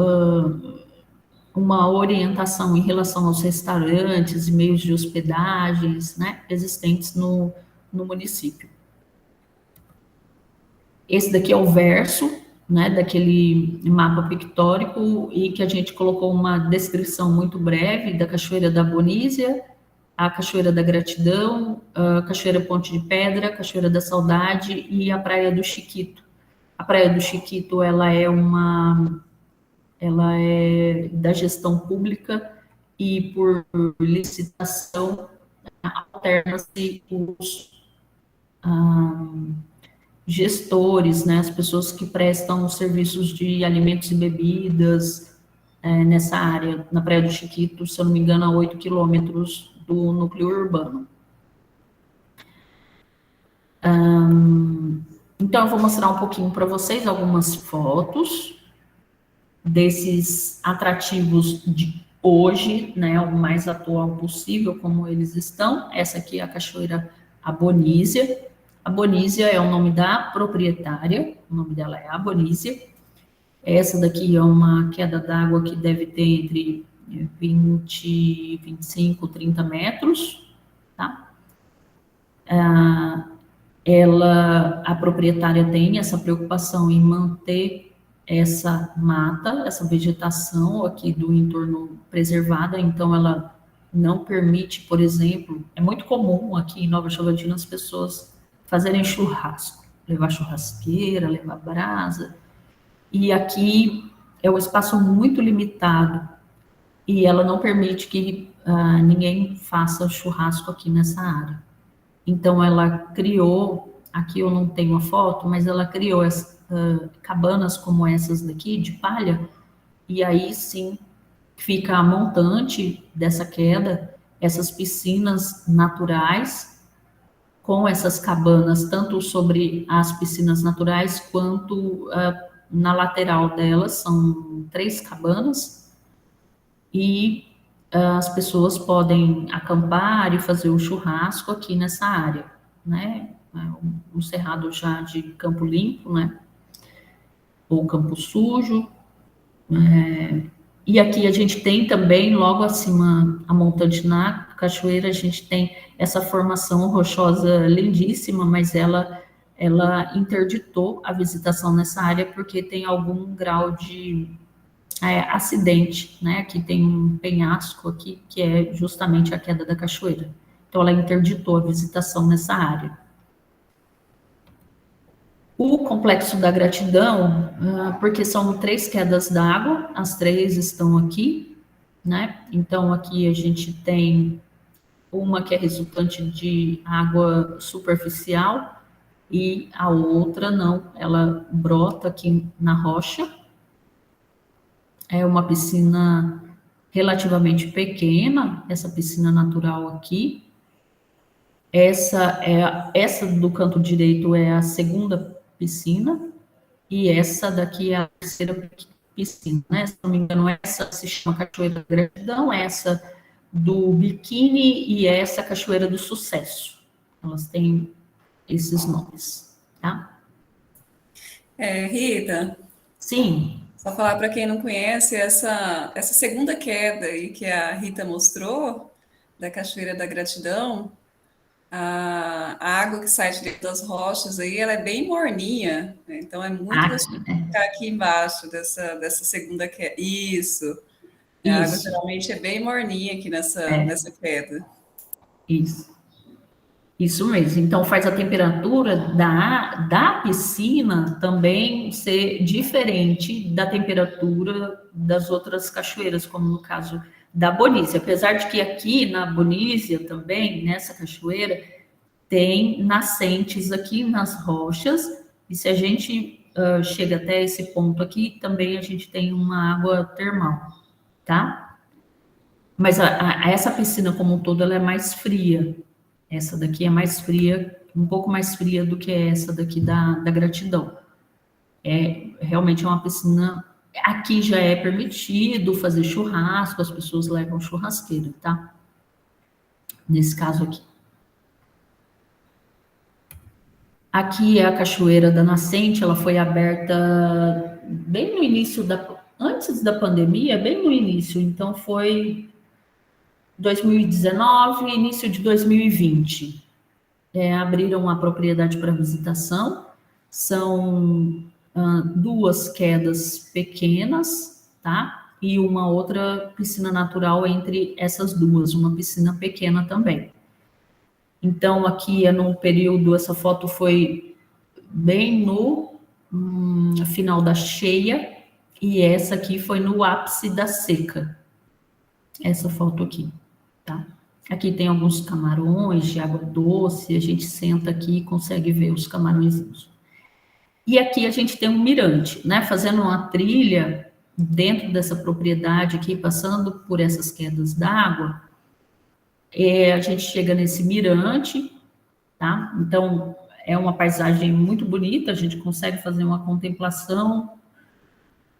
uma orientação em relação aos restaurantes e meios de hospedagens, né, existentes no município. Esse daqui é o verso, né, daquele mapa pictórico, e que a gente colocou uma descrição muito breve da Cachoeira da Bonísia, a Cachoeira da Gratidão, a Cachoeira Ponte de Pedra, a Cachoeira da Saudade e a Praia do Chiquito. A Praia do Chiquito, ela é da gestão pública e por licitação alterna-se os gestores, né, as pessoas que prestam serviços de alimentos e bebidas nessa área, na Praia do Chiquito, se eu não me engano, a 8 quilômetros do núcleo urbano. Então, eu vou mostrar um pouquinho para vocês algumas fotos desses atrativos de hoje, né, o mais atual possível, como eles estão. Essa aqui é a Cachoeira Abonísia. Abonísia é o nome da proprietária, o nome dela é Abonísia. Essa daqui é uma queda d'água que deve ter entre 20, 25, 30 metros, tá? A proprietária tem essa preocupação em manter essa mata, essa vegetação aqui do entorno preservada, então ela não permite, por exemplo, é muito comum aqui em Nova Chavantina as pessoas fazerem churrasco, levar churrasqueira, levar brasa, e aqui é um espaço muito limitado, e ela não permite que ninguém faça churrasco aqui nessa área. Então, ela criou, aqui eu não tenho a foto, mas ela criou cabanas como essas daqui, de palha, e aí sim fica a montante dessa queda, essas piscinas naturais, com essas cabanas, tanto sobre as piscinas naturais, quanto na lateral delas, são 3 cabanas, e as pessoas podem acampar e fazer o churrasco aqui nessa área, né? Um cerrado já de campo limpo, né? Ou campo sujo. E aqui a gente tem também, logo acima, a montante na cachoeira, a gente tem essa formação rochosa lindíssima, mas ela interditou a visitação nessa área porque tem algum grau de acidente, né? Aqui tem um penhasco aqui, que é justamente a queda da cachoeira. Então, ela interditou a visitação nessa área. O Complexo da Gratidão, porque são 3 quedas d'água, as 3 estão aqui, né? Então, aqui a gente tem uma que é resultante de água superficial e a outra não, ela brota aqui na rocha. É uma piscina relativamente pequena, essa piscina natural aqui. Essa do canto direito é a segunda piscina, e essa daqui é a terceira piscina, né? Se não me engano, essa se chama Cachoeira da Gratidão, essa do Biquíni e essa Cachoeira do Sucesso. Elas têm esses nomes, tá? Rita, Sim. só falar para quem não conhece, essa segunda queda aí que a Rita mostrou, da Cachoeira da Gratidão, a água que sai de dentro das rochas aí, ela é bem morninha, né? Então é muito gostoso ficar aqui embaixo dessa segunda queda. Isso. A água geralmente é bem morninha aqui nessa queda. Isso mesmo. Então, faz a temperatura da piscina também ser diferente da temperatura das outras cachoeiras, como no caso da Bonísia. Apesar de que aqui na Bonísia também, nessa cachoeira, tem nascentes aqui nas rochas, e se a gente chega até esse ponto aqui, também a gente tem uma água termal, tá? Mas essa piscina como um todo, ela é mais fria. Essa daqui é mais fria, um pouco mais fria do que essa daqui da Gratidão. Realmente é uma piscina. Aqui já é permitido fazer churrasco, as pessoas levam churrasqueira, tá? Nesse caso aqui. Aqui é a Cachoeira da Nascente, ela foi aberta bem no início antes da pandemia, bem no início, então foi 2019, início de 2020. Abriram a propriedade para visitação, são 2 quedas pequenas, tá? E uma outra piscina natural entre essas 2, uma piscina pequena também. Então, aqui é no período, essa foto foi bem no final da cheia, e essa aqui foi no ápice da seca. Essa foto aqui, tá? Aqui tem alguns camarões de água doce, a gente senta aqui e consegue ver os camarõezinhos. E aqui a gente tem um mirante, né? Fazendo uma trilha dentro dessa propriedade aqui, passando por essas quedas d'água, a gente chega nesse mirante, tá? Então, é uma paisagem muito bonita, a gente consegue fazer uma contemplação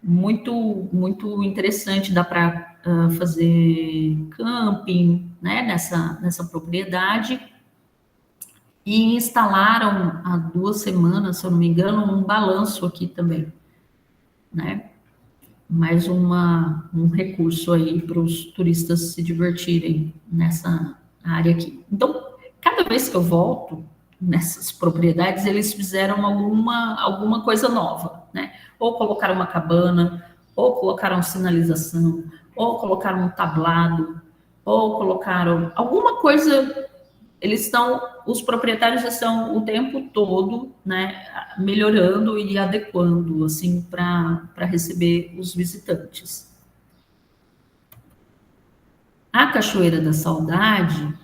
muito, muito interessante, dá para fazer camping, né, nessa propriedade, e instalaram há 2 semanas, se eu não me engano, um balanço aqui também, né, mais um recurso aí para os turistas se divertirem nessa área aqui. Então, cada vez que eu volto nessas propriedades, eles fizeram alguma coisa nova, né? Ou colocaram uma cabana, ou colocaram sinalização, ou colocaram um tablado, ou colocaram alguma coisa. Os proprietários estão o tempo todo, né, melhorando e adequando, assim, para receber os visitantes. A Cachoeira da Saudade,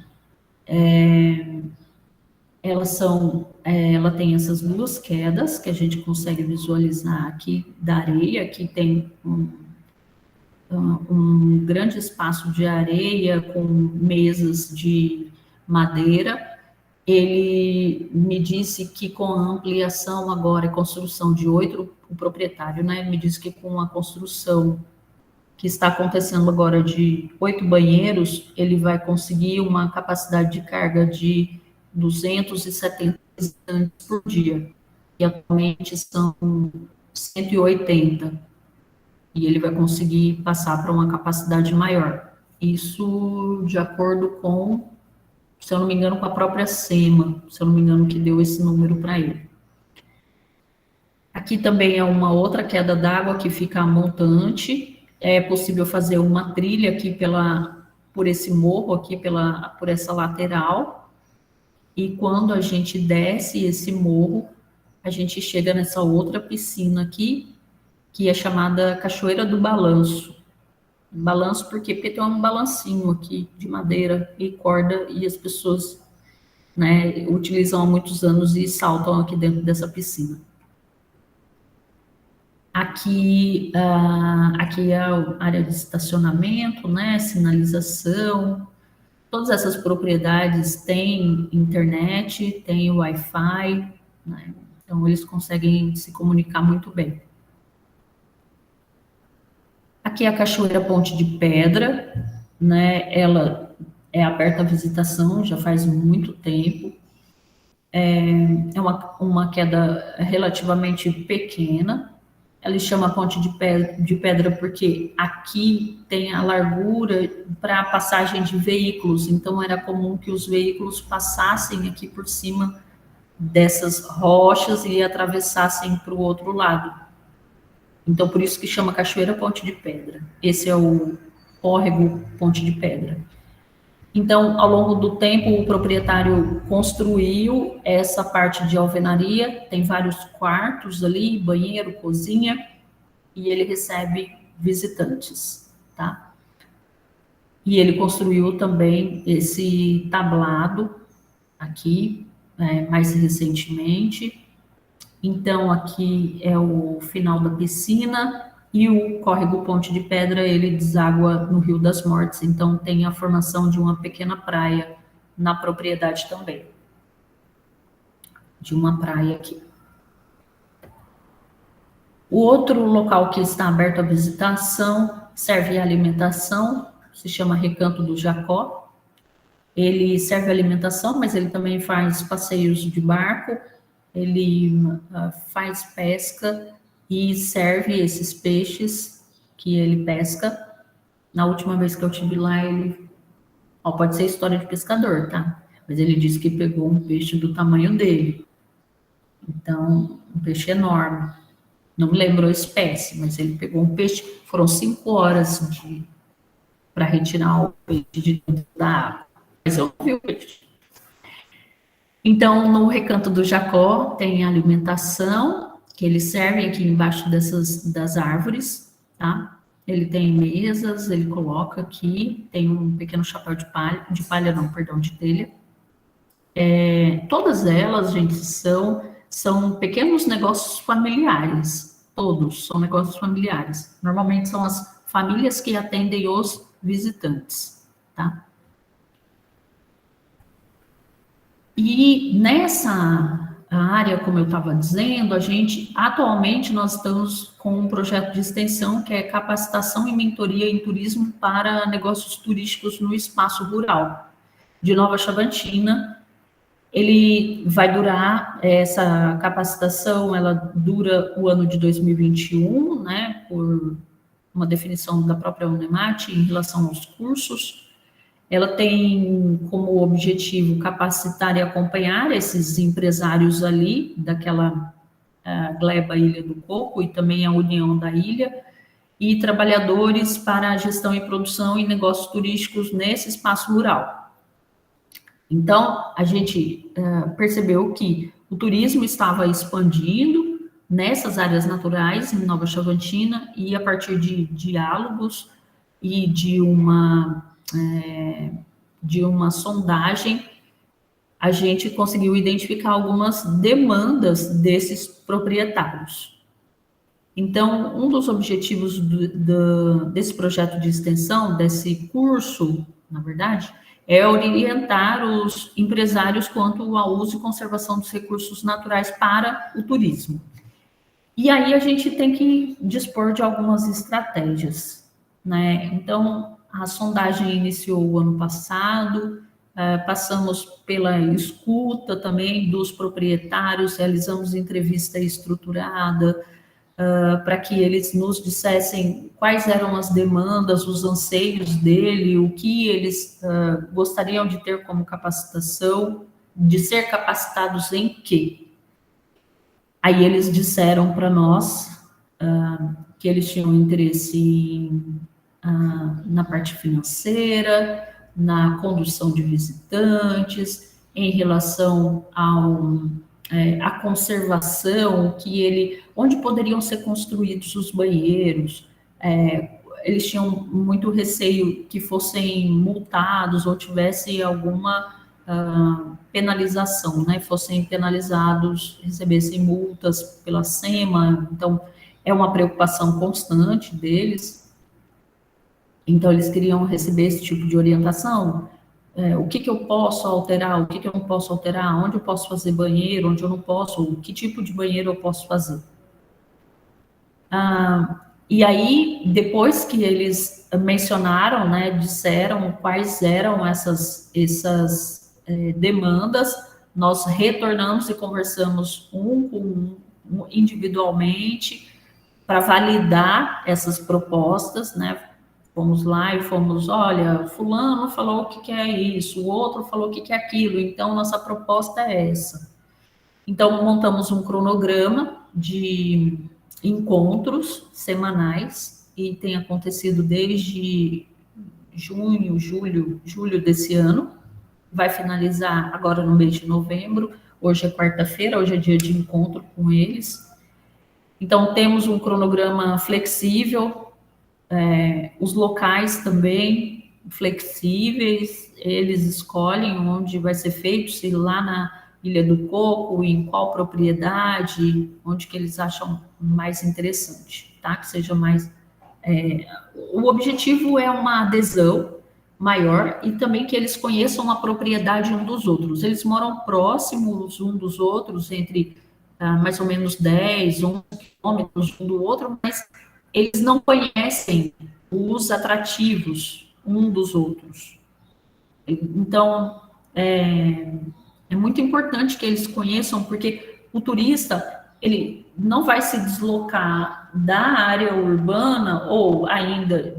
ela tem essas duas quedas que a gente consegue visualizar aqui da areia, que tem um grande espaço de areia com mesas de madeira. Ele me disse que com a ampliação agora, construção de 8, o proprietário, né, me disse que com a construção que está acontecendo agora de 8 banheiros, ele vai conseguir uma capacidade de carga de 270 visitantes por dia, e atualmente são 180, e ele vai conseguir passar para uma capacidade maior. Isso de acordo com, se eu não me engano, com a própria SEMA, se eu não me engano, que deu esse número para ele. Aqui também é uma outra queda d'água que fica montante. É possível fazer uma trilha aqui por esse morro aqui, por essa lateral. E quando a gente desce esse morro, a gente chega nessa outra piscina aqui, que é chamada Cachoeira do Balanço. Balanço por quê? Porque tem um balancinho aqui de madeira e corda, e as pessoas, né, utilizam há muitos anos e saltam aqui dentro dessa piscina. Aqui é a área de estacionamento, né, sinalização. Todas essas propriedades têm internet, têm Wi-Fi, né, então eles conseguem se comunicar muito bem. Aqui é a Cachoeira Ponte de Pedra, né, ela é aberta à visitação já faz muito tempo. É uma queda relativamente pequena. Ela chama Ponte de Pedra porque aqui tem a largura para a passagem de veículos, então era comum que os veículos passassem aqui por cima dessas rochas e atravessassem para o outro lado. Então, por isso que chama Cachoeira Ponte de Pedra. Esse é o córrego Ponte de Pedra. Então, ao longo do tempo, o proprietário construiu essa parte de alvenaria, tem vários quartos ali, banheiro, cozinha, e ele recebe visitantes, tá? E ele construiu também esse tablado aqui, mais recentemente. Então, aqui é o final da piscina, e o córrego Ponte de Pedra, ele deságua no Rio das Mortes, então tem a formação de uma pequena praia na propriedade também. De uma praia aqui. O outro local que está aberto à visitação serve à alimentação, se chama Recanto do Jacó. Ele serve à alimentação, mas ele também faz passeios de barco, ele faz pesca e serve esses peixes que ele pesca. Na última vez que eu estive lá, ele... pode ser história de pescador, tá? Mas ele disse que pegou um peixe do tamanho dele. Então, um peixe enorme. Não me lembro a espécie, mas ele pegou um peixe, foram 5 horas para retirar o peixe de dentro da água. Mas eu não vi o peixe. Então, no Recanto do Jacó, tem alimentação, que eles servem aqui embaixo das árvores, tá? Ele tem mesas, ele coloca aqui, tem um pequeno chapéu de telha. Todas elas, gente, são pequenos negócios familiares, todos são negócios familiares. Normalmente são as famílias que atendem os visitantes, tá? E nessa área, como eu estava dizendo, atualmente nós estamos com um projeto de extensão que é capacitação e mentoria em turismo para negócios turísticos no espaço rural de Nova Chavantina. Ele vai durar, essa capacitação, ela dura o ano de 2021, né, por uma definição da própria Unemat em relação aos cursos. Ela tem como objetivo capacitar e acompanhar esses empresários ali, daquela Gleba Ilha do Coco, e também a União da Ilha, e trabalhadores para a gestão e produção e negócios turísticos nesse espaço rural. Então, a gente percebeu que o turismo estava expandindo nessas áreas naturais, em Nova Chavantina, e a partir de diálogos e de uma sondagem, a gente conseguiu identificar algumas demandas desses proprietários. Então, um dos objetivos desse projeto de extensão, desse curso, na verdade, é orientar os empresários quanto ao uso e conservação dos recursos naturais para o turismo. E aí a gente tem que dispor de algumas estratégias, né? Então, a sondagem iniciou o ano passado, passamos pela escuta também dos proprietários, realizamos entrevista estruturada, para que eles nos dissessem quais eram as demandas, os anseios dele, o que eles gostariam de ter como capacitação, de ser capacitados em quê? Aí eles disseram para nós que eles tinham interesse na parte financeira, na condução de visitantes, em relação à conservação, onde poderiam ser construídos os banheiros. Eles tinham muito receio que fossem multados ou tivesse alguma penalização, né? Fossem penalizados, recebessem multas pela SEMA. Então, é uma preocupação constante deles. Então, eles queriam receber esse tipo de orientação. O que eu posso alterar, o que eu não posso alterar, onde eu posso fazer banheiro, onde eu não posso, que tipo de banheiro eu posso fazer. E aí, depois que eles mencionaram, né, disseram quais eram essas demandas, nós retornamos e conversamos um com um individualmente para validar essas propostas, né? Fomos lá e fomos, olha, fulano falou o que é isso, o outro falou o que é aquilo, então nossa proposta é essa. Então, montamos um cronograma de encontros semanais, e tem acontecido desde junho, julho desse ano, vai finalizar agora no mês de novembro, hoje é quarta-feira, hoje é dia de encontro com eles. Então, temos um cronograma flexível, os locais também flexíveis, eles escolhem onde vai ser feito, se lá na Ilha do Coco, em qual propriedade, onde que eles acham mais interessante, tá? Que seja mais... o objetivo é uma adesão maior e também que eles conheçam a propriedade um dos outros. Eles moram próximos um dos outros, entre mais ou menos 10, 11 quilômetros um do outro, mas eles não conhecem os atrativos um dos outros. Então, é muito importante que eles conheçam, porque o turista, ele não vai se deslocar da área urbana, ou ainda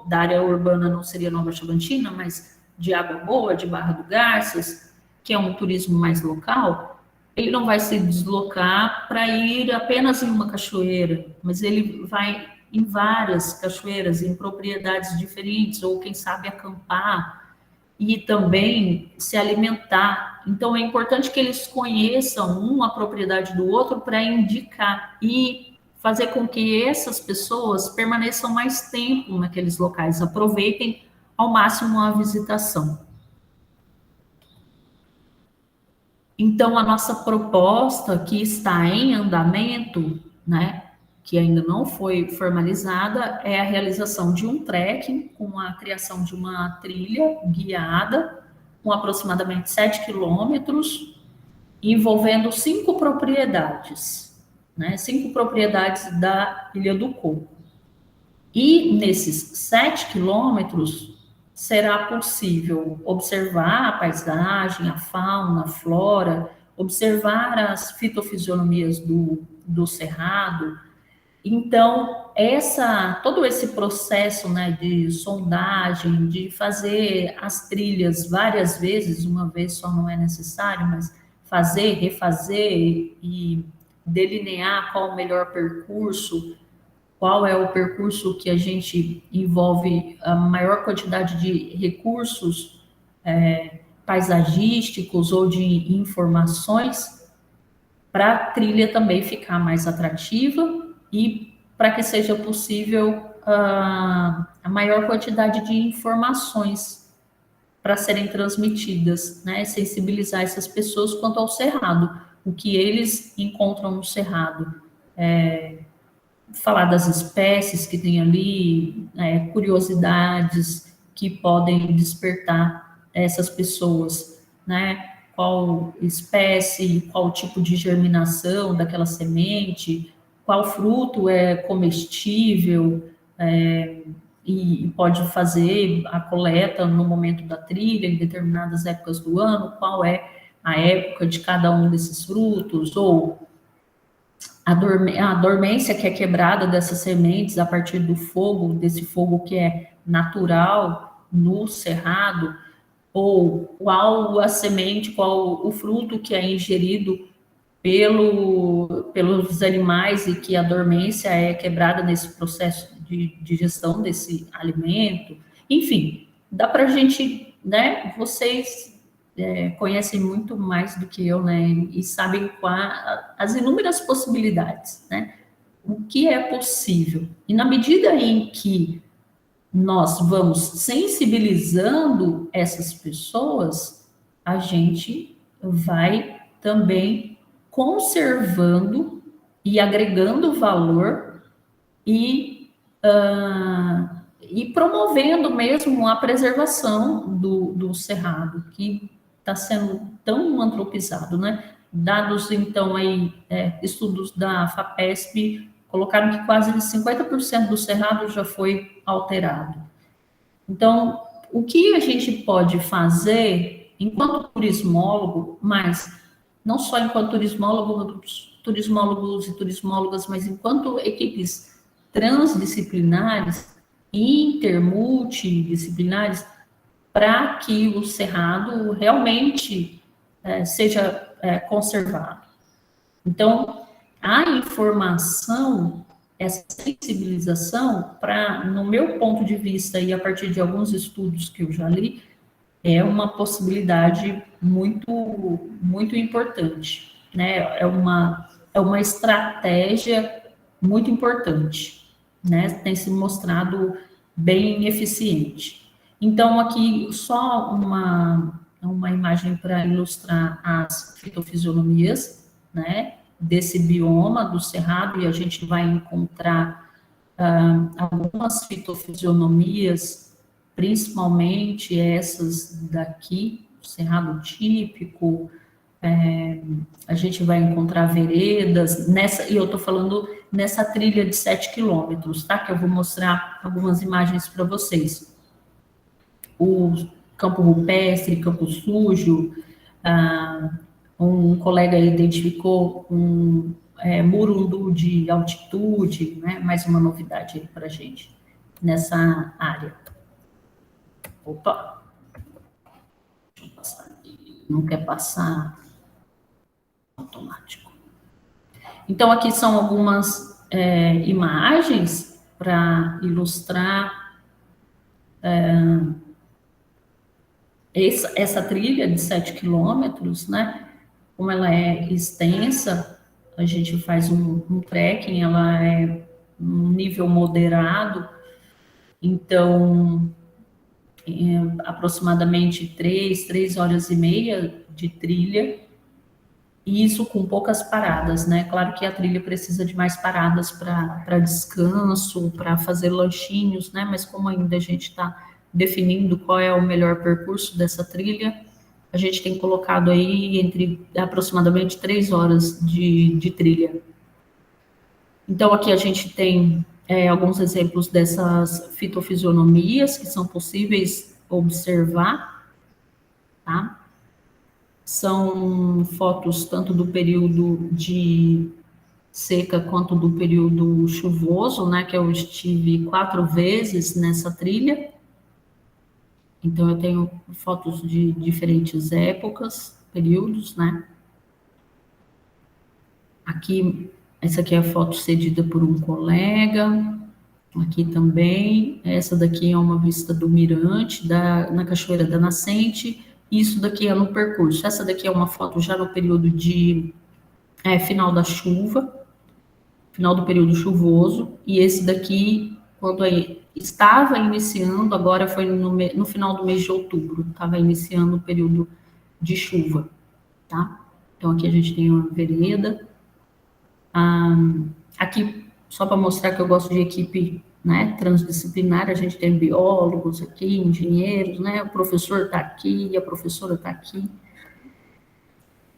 da área urbana não seria Nova Chavantina, mas de Água Boa, de Barra do Garças, que é um turismo mais local. Ele não vai se deslocar para ir apenas em uma cachoeira, mas ele vai em várias cachoeiras, em propriedades diferentes, ou quem sabe acampar, e também se alimentar. Então, é importante que eles conheçam uma propriedade do outro para indicar e fazer com que essas pessoas permaneçam mais tempo naqueles locais, aproveitem ao máximo a visitação. Então, a nossa proposta, que está em andamento, né, que ainda não foi formalizada, é a realização de um trekking com a criação de uma trilha guiada, com aproximadamente 7 quilômetros, envolvendo 5 propriedades, né, 5 propriedades da Ilha do Coco. E nesses 7 quilômetros, será possível observar a paisagem, a fauna, a flora, observar as fitofisionomias do cerrado. Então, todo esse processo, né, de sondagem, de fazer as trilhas várias vezes, uma vez só não é necessário, mas fazer, refazer e delinear qual o melhor percurso, qual é o percurso que a gente envolve a maior quantidade de recursos paisagísticos ou de informações, para a trilha também ficar mais atrativa e para que seja possível a maior quantidade de informações para serem transmitidas, né? Sensibilizar essas pessoas quanto ao cerrado, o que eles encontram no cerrado, falar das espécies que tem ali, curiosidades que podem despertar essas pessoas, né? Qual espécie, qual tipo de germinação daquela semente, qual fruto é comestível, e pode fazer a coleta no momento da trilha, em determinadas épocas do ano, qual é a época de cada um desses frutos, ou a dormência que é quebrada dessas sementes a partir do fogo, desse fogo que é natural no cerrado, ou qual a semente, qual o fruto que é ingerido pelos animais e que a dormência é quebrada nesse processo de digestão desse alimento. Enfim, dá para a gente, né? Vocês conhecem muito mais do que eu, né? E sabem as inúmeras possibilidades, né? O que é possível. E na medida em que nós vamos sensibilizando essas pessoas, a gente vai também conservando e agregando valor e promovendo mesmo a preservação do cerrado, que está sendo tão antropizado, né? Dados, então, aí, estudos da FAPESP colocaram que quase 50% do cerrado já foi alterado. Então, o que a gente pode fazer enquanto turismólogo, mas não só enquanto turismólogos e turismólogas, mas enquanto equipes transdisciplinares, multidisciplinares, para que o cerrado realmente seja conservado. Então, a informação, essa sensibilização, no meu ponto de vista, e a partir de alguns estudos que eu já li, é uma possibilidade muito, muito importante, né? É uma estratégia muito importante, né? Tem se mostrado bem eficiente. Então, aqui, só uma imagem para ilustrar as fitofisionomias, né? Desse bioma do cerrado, e a gente vai encontrar algumas fitofisionomias, principalmente essas daqui, o cerrado típico, a gente vai encontrar veredas, e eu estou falando nessa trilha de 7 quilômetros, tá? Que eu vou mostrar algumas imagens para vocês. O campo rupestre, campo sujo, um colega identificou um murundu de altitude, né? Mais uma novidade aí para a gente nessa área. Opa! Deixa eu passar aqui. Não quer passar automático. Então, aqui são algumas imagens para ilustrar essa trilha de 7 quilômetros, né? Como ela é extensa, a gente faz um trekking, ela é um nível moderado, então, aproximadamente 3 horas e meia de trilha, e isso com poucas paradas, né? Claro que a trilha precisa de mais paradas para descanso, para fazer lanchinhos, né? Mas como ainda a gente está definindo qual é o melhor percurso dessa trilha, a gente tem colocado aí entre aproximadamente 3 horas de trilha. Então, aqui a gente tem alguns exemplos dessas fitofisionomias que são possíveis observar, tá? São fotos tanto do período de seca quanto do período chuvoso, né? Que eu estive 4 vezes nessa trilha. Então, eu tenho fotos de diferentes épocas, períodos, né? Aqui, essa aqui é a foto cedida por um colega. Aqui também, essa daqui é uma vista do mirante, na Cachoeira da Nascente, isso daqui é no percurso. Essa daqui é uma foto já no período de final da chuva, final do período chuvoso, e esse daqui, quando estava iniciando, agora foi no final do mês de outubro, estava iniciando o período de chuva, tá? Então, aqui a gente tem uma vereda. Aqui, só para mostrar que eu gosto de equipe, né, transdisciplinar, a gente tem biólogos aqui, engenheiros, né, o professor está aqui, a professora está aqui.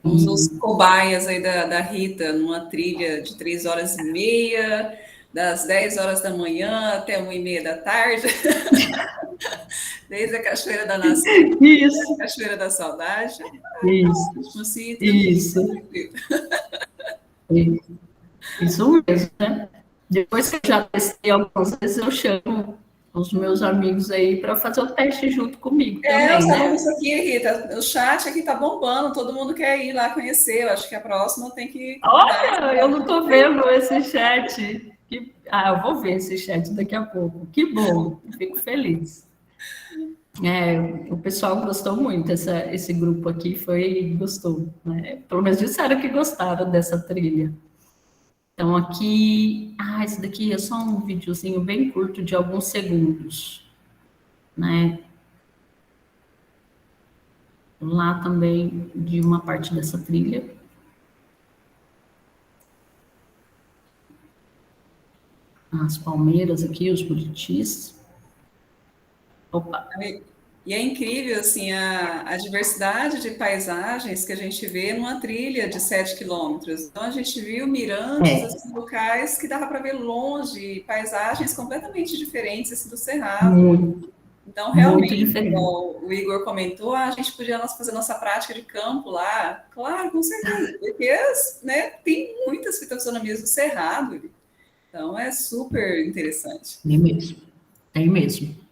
Os cobaias aí da Rita, numa trilha de 3h30, das 10 horas da manhã até 1h30 da tarde, desde a Cachoeira da Nascente, Isso. a Cachoeira da Saudade. Isso. Assim, Isso. Isso mesmo, né? Depois que eu já testei algumas vezes, eu chamo os meus amigos aí para fazer o teste junto comigo também, nós né? falamos aqui, Rita, o chat aqui tá bombando, todo mundo quer ir lá conhecer, eu acho que a próxima tem que... Olha, eu não estou vendo esse chat. Eu vou ver esse chat daqui a pouco. Que bom, fico feliz. O pessoal gostou muito, esse grupo aqui gostou, né? Pelo menos disseram que gostaram dessa trilha. Então, aqui... esse daqui é só um videozinho bem curto de alguns segundos, né? Lá também, de uma parte dessa trilha. As palmeiras aqui, os buritis. Opa! E é incrível, assim, a diversidade de paisagens que a gente vê numa trilha de 7 quilômetros. Então, a gente viu mirantes, assim, locais que dava para ver longe, paisagens completamente diferentes assim, do Cerrado. Muito, então, realmente, diferente. Como o Igor comentou, a gente podia fazer nossa prática de campo lá. Claro, com certeza, porque né, tem muitas fitofisionomias do Cerrado. Então, é super interessante. Tem mesmo.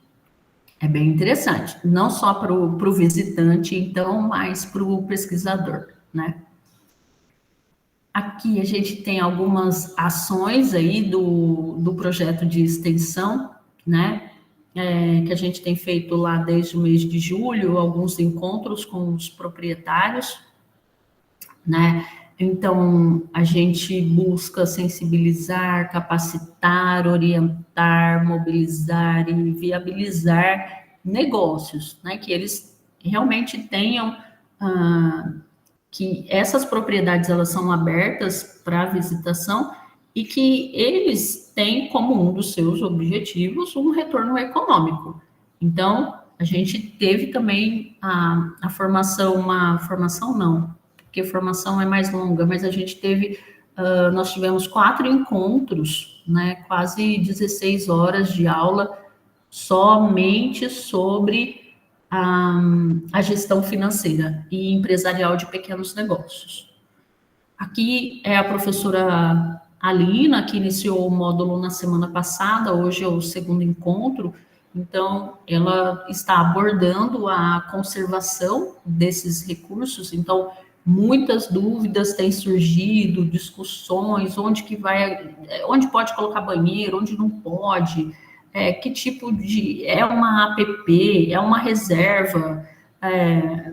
É bem interessante, não só para o visitante, então, mas para o pesquisador, né? Aqui a gente tem algumas ações aí do projeto de extensão, né? Que a gente tem feito lá desde o mês de julho, alguns encontros com os proprietários, né? Então, a gente busca sensibilizar, capacitar, orientar, mobilizar e viabilizar negócios, né? Que eles realmente tenham, que essas propriedades, elas são abertas para visitação e que eles têm como um dos seus objetivos um retorno econômico. Então, a gente teve também a formação, uma formação não, porque formação é mais longa, mas a gente teve, nós tivemos 4 encontros, né, quase 16 horas de aula, somente sobre a gestão financeira e empresarial de pequenos negócios. Aqui é a professora Alina, que iniciou o módulo na semana passada, hoje é o segundo encontro, então ela está abordando a conservação desses recursos, então muitas dúvidas têm surgido, discussões, onde pode colocar banheiro, onde não pode, que tipo de... é uma APP, é uma reserva,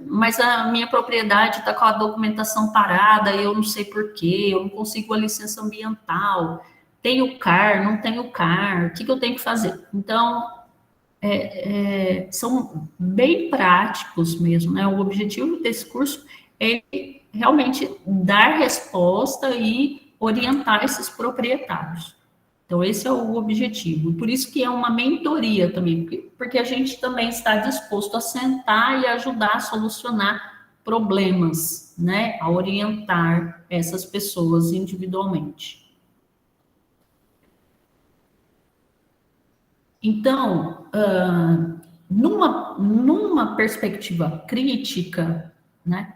mas a minha propriedade está com a documentação parada, eu não sei porquê, eu não consigo a licença ambiental, tenho CAR, não tenho CAR, o que eu tenho que fazer? Então, são bem práticos mesmo, né? O objetivo desse curso é realmente dar resposta e orientar esses proprietários. Então, esse é o objetivo. Por isso que é uma mentoria também, porque a gente também está disposto a sentar e ajudar a solucionar problemas, né? A orientar essas pessoas individualmente. Então, numa perspectiva crítica, né?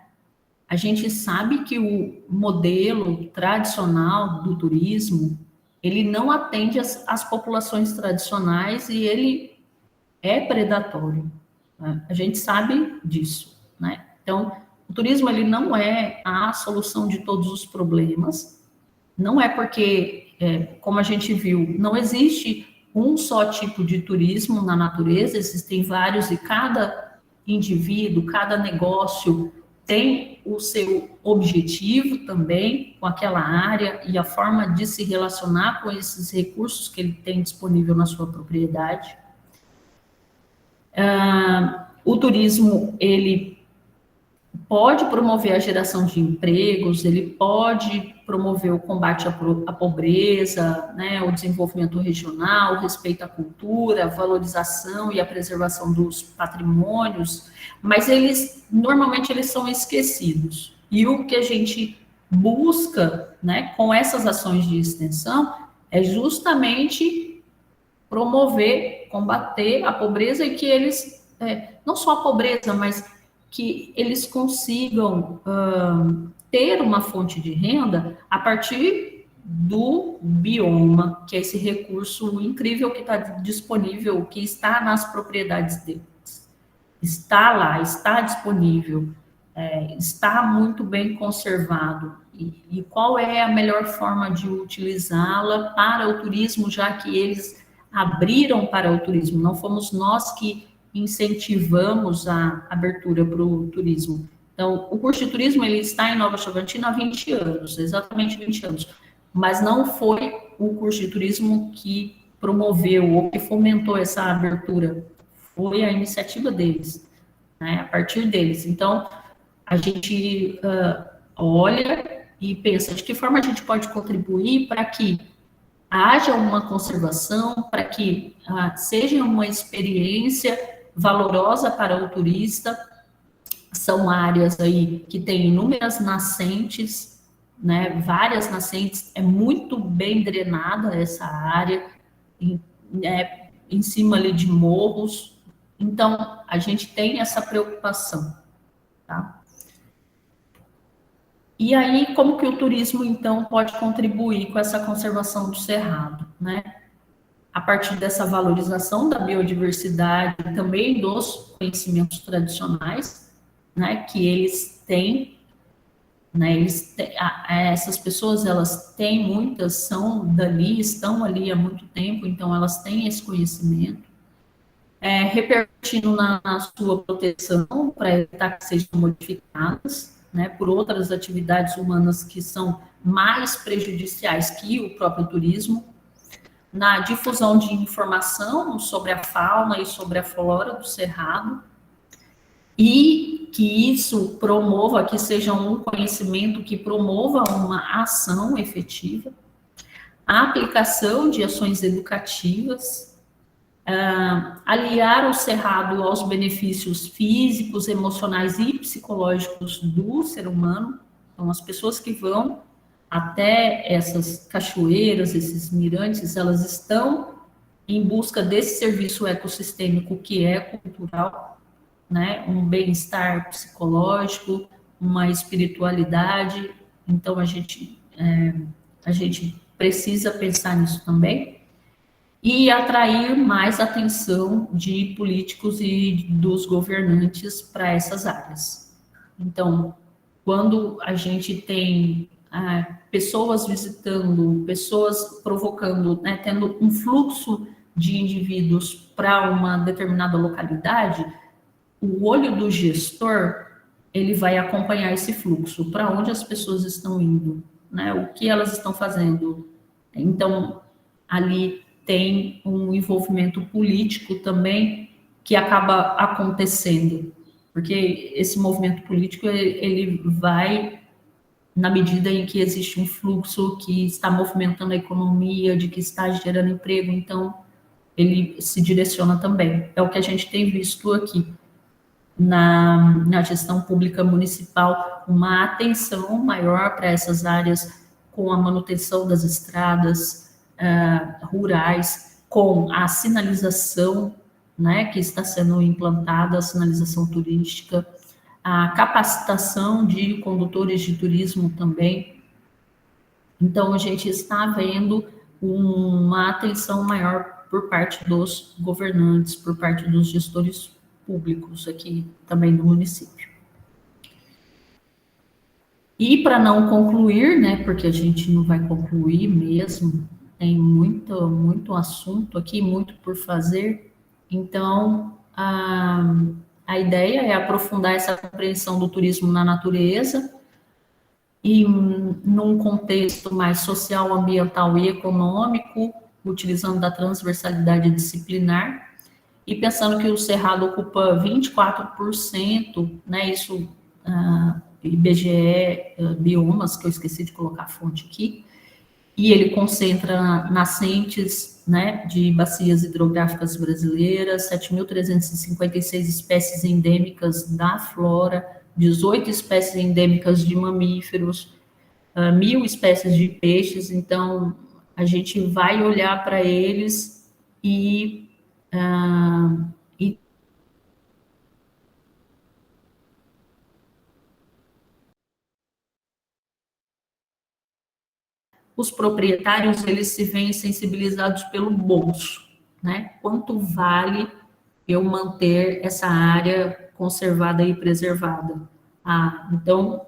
A gente sabe que o modelo tradicional do turismo, ele não atende as populações tradicionais e ele é predatório. Né? A gente sabe disso, né? Então, o turismo, ele não é a solução de todos os problemas, não é porque, como a gente viu, não existe um só tipo de turismo na natureza, existem vários e cada indivíduo, cada negócio tem o seu objetivo também com aquela área e a forma de se relacionar com esses recursos que ele tem disponível na sua propriedade. O turismo, ele pode promover a geração de empregos, ele pode promover o combate à pobreza, né, o desenvolvimento regional, o respeito à cultura, a valorização e a preservação dos patrimônios, mas normalmente eles são esquecidos. E o que a gente busca, né, com essas ações de extensão é justamente promover, combater a pobreza e que eles, não só a pobreza, mas que eles consigam ter uma fonte de renda a partir do bioma, que é esse recurso incrível que está disponível, que está nas propriedades deles. Está lá, está disponível, está muito bem conservado. E qual é a melhor forma de utilizá-la para o turismo, já que eles abriram para o turismo? Não fomos nós que incentivamos a abertura para o turismo. Então, o curso de turismo, ele está em Nova Chavantina há 20 anos, exatamente 20 anos, mas não foi o curso de turismo que promoveu ou que fomentou essa abertura, foi a iniciativa deles, né, a partir deles. Então, a gente olha e pensa de que forma a gente pode contribuir para que haja uma conservação, para que seja uma experiência valorosa para o turista. São áreas aí que têm inúmeras nascentes, né, várias nascentes, é muito bem drenada essa área, em cima ali de morros, então a gente tem essa preocupação, tá? E aí, como que o turismo, então, pode contribuir com essa conservação do cerrado, né? A partir dessa valorização da biodiversidade, também dos conhecimentos tradicionais, né, que eles têm, né, essas pessoas, elas têm muitas, são dali, estão ali há muito tempo, então elas têm esse conhecimento, repercutindo na sua proteção, para evitar que sejam modificadas, né, por outras atividades humanas que são mais prejudiciais que o próprio turismo, na difusão de informação sobre a fauna e sobre a flora do cerrado, e que isso promova, que seja um conhecimento que promova uma ação efetiva, a aplicação de ações educativas, aliar o cerrado aos benefícios físicos, emocionais e psicológicos do ser humano. Então, as pessoas que vão até essas cachoeiras, esses mirantes, elas estão em busca desse serviço ecossistêmico que é cultural, né? Um bem-estar psicológico, uma espiritualidade. Então, a gente precisa pensar nisso também e atrair mais atenção de políticos e dos governantes para essas áreas. Então, quando a gente tem pessoas visitando, pessoas provocando, né, tendo um fluxo de indivíduos para uma determinada localidade, o olho do gestor, ele vai acompanhar esse fluxo, para onde as pessoas estão indo, né, o que elas estão fazendo. Então, ali tem um envolvimento político também que acaba acontecendo, porque esse movimento político, ele vai na medida em que existe um fluxo que está movimentando a economia, de que está gerando emprego, então ele se direciona também. É o que a gente tem visto aqui na gestão pública municipal, uma atenção maior para essas áreas, com a manutenção das estradas rurais, com a sinalização, né, que está sendo implantada, a sinalização turística, a capacitação de condutores de turismo também. Então, a gente está vendo uma atenção maior por parte dos governantes, por parte dos gestores públicos aqui também do município. E para não concluir, né, porque a gente não vai concluir mesmo, tem muito assunto aqui, muito por fazer. Então, a ideia é aprofundar essa compreensão do turismo na natureza e num contexto mais social, ambiental e econômico, utilizando da transversalidade disciplinar, e pensando que o Cerrado ocupa 24%, né, isso, IBGE, biomas, que eu esqueci de colocar a fonte aqui, e ele concentra nascentes, né, de bacias hidrográficas brasileiras, 7.356 espécies endêmicas da flora, 18 espécies endêmicas de mamíferos, 1.000 espécies de peixes. Então, a gente vai olhar para eles e os proprietários, eles se veem sensibilizados pelo bolso, né? Quanto vale eu manter essa área conservada e preservada? Então,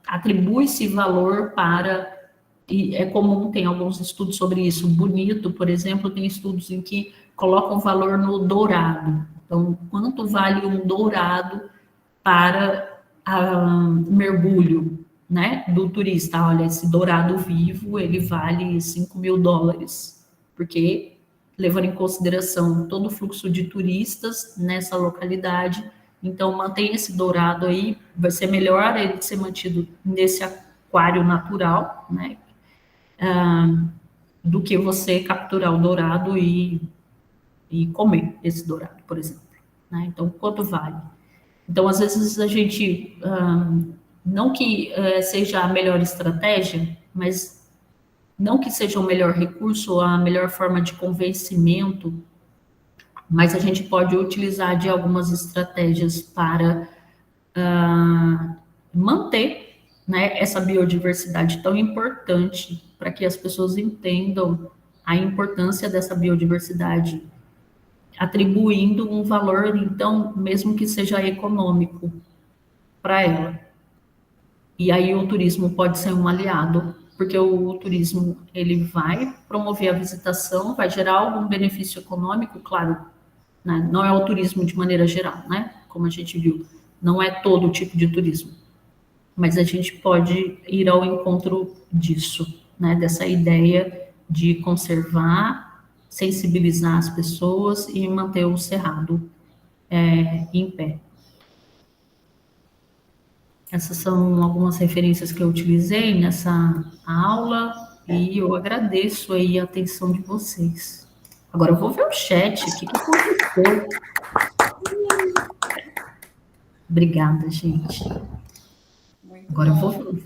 atribui-se valor para, e é comum, tem alguns estudos sobre isso. Bonito, por exemplo, tem estudos em que colocam valor no dourado. Então, quanto vale um dourado para mergulho, né, do turista? Olha, esse dourado vivo, ele vale $5.000, porque levando em consideração todo o fluxo de turistas nessa localidade, então mantém esse dourado aí, vai ser melhor ele ser mantido nesse aquário natural, né, do que você capturar o dourado e comer esse dourado, por exemplo, né? Então, quanto vale? Então, às vezes a gente, não que seja a melhor estratégia, mas não que seja o melhor recurso ou a melhor forma de convencimento, mas a gente pode utilizar de algumas estratégias para manter, né, essa biodiversidade tão importante, para que as pessoas entendam a importância dessa biodiversidade, atribuindo um valor, então, mesmo que seja econômico para ela. E aí o turismo pode ser um aliado, porque o turismo, ele vai promover a visitação, vai gerar algum benefício econômico, claro, né? Não é o turismo de maneira geral, né? Como a gente viu, não é todo tipo de turismo, mas a gente pode ir ao encontro disso, né? Dessa ideia de conservar, sensibilizar as pessoas e manter o cerrado em pé. Essas são algumas referências que eu utilizei nessa aula e eu agradeço aí a atenção de vocês. Agora eu vou ver o chat, o que aconteceu? Obrigada, gente. Muito Agora eu bom. vou...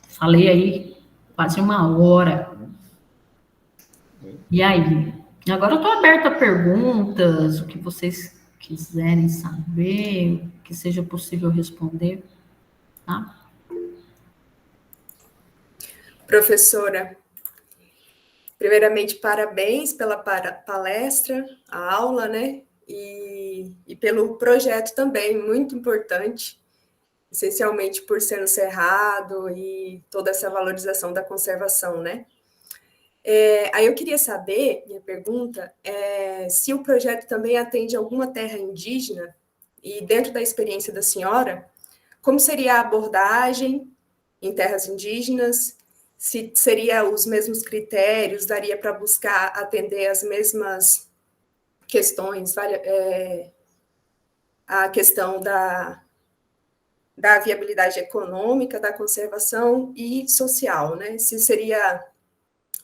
Falei aí quase uma hora. E aí? Agora eu estou aberta a perguntas, o que vocês quiserem saber, o que seja possível responder, tá? Professora, primeiramente, parabéns pela palestra, a aula, né? E pelo projeto também, muito importante, essencialmente por ser no Cerrado e toda essa valorização da conservação, né? Aí eu queria saber, minha pergunta, se o projeto também atende alguma terra indígena, e dentro da experiência da senhora, como seria a abordagem em terras indígenas, se seria os mesmos critérios, daria para buscar atender as mesmas questões, a questão da viabilidade econômica, da conservação e social, né? Se seria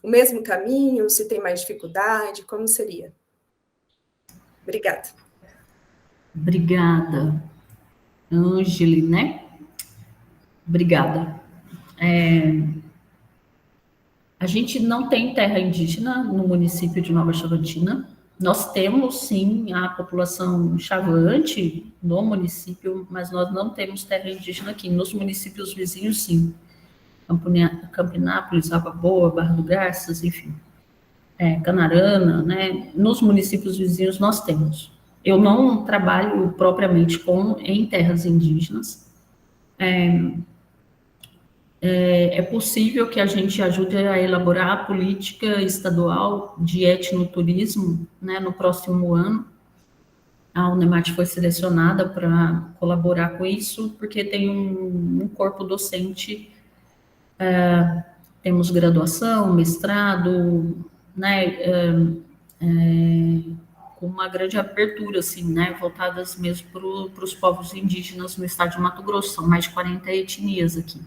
o mesmo caminho, se tem mais dificuldade, como seria? Obrigada. Obrigada, Ângele, né? Obrigada. A gente não tem terra indígena no município de Nova Chavantina. Nós temos, sim, a população chavante no município, mas nós não temos terra indígena aqui. Nos municípios vizinhos, sim. Campinápolis, Água Boa, Barra do Garças, enfim. Canarana, né? Nos municípios vizinhos nós temos. Eu não trabalho propriamente em terras indígenas. é possível que a gente ajude a elaborar a política estadual de etnoturismo, né, no próximo ano. A Unemat foi selecionada para colaborar com isso, porque tem um corpo docente, temos graduação, mestrado, né, com uma grande abertura, assim, né, voltadas mesmo para os povos indígenas no estado de Mato Grosso, são mais de 40 etnias aqui.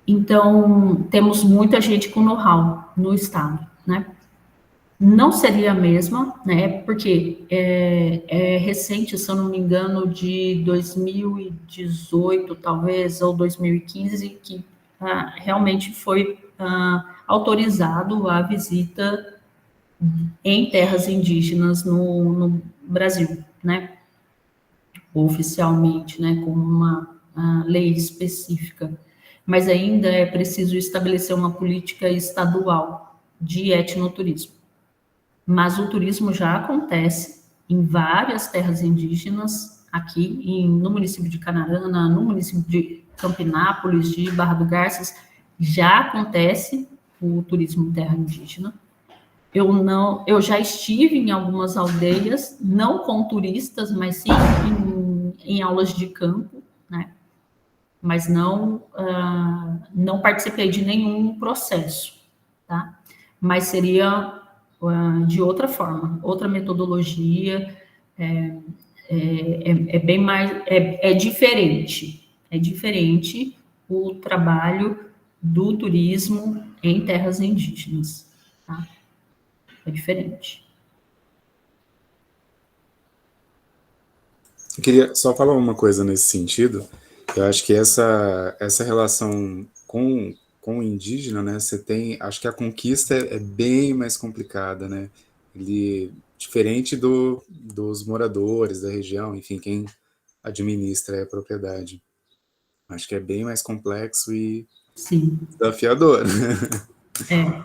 Então, temos muita gente com know-how no estado, né? Não seria a mesma, né? Porque é recente, se eu não me engano, de 2018, talvez, ou 2015, que realmente foi autorizado a visita em terras indígenas no Brasil, né? Oficialmente, né? Com uma lei específica. Mas ainda é preciso estabelecer uma política estadual de etnoturismo. Mas o turismo já acontece em várias terras indígenas, aqui no município de Canarana, no município de Campinápolis, de Barra do Garças, já acontece o turismo em terra indígena. Eu já estive em algumas aldeias, não com turistas, mas sim em aulas de campo, né? Mas não participei de nenhum processo, tá? Mas seria de outra forma, outra metodologia, bem mais, é diferente o trabalho do turismo em terras indígenas, tá? É diferente. Eu queria só falar uma coisa nesse sentido. Eu acho que essa relação com o indígena, né? Você tem, acho que a conquista é bem mais complicada, né? Ele diferente dos moradores da região, enfim, quem administra a propriedade. Acho que é bem mais complexo e Sim, desafiador. é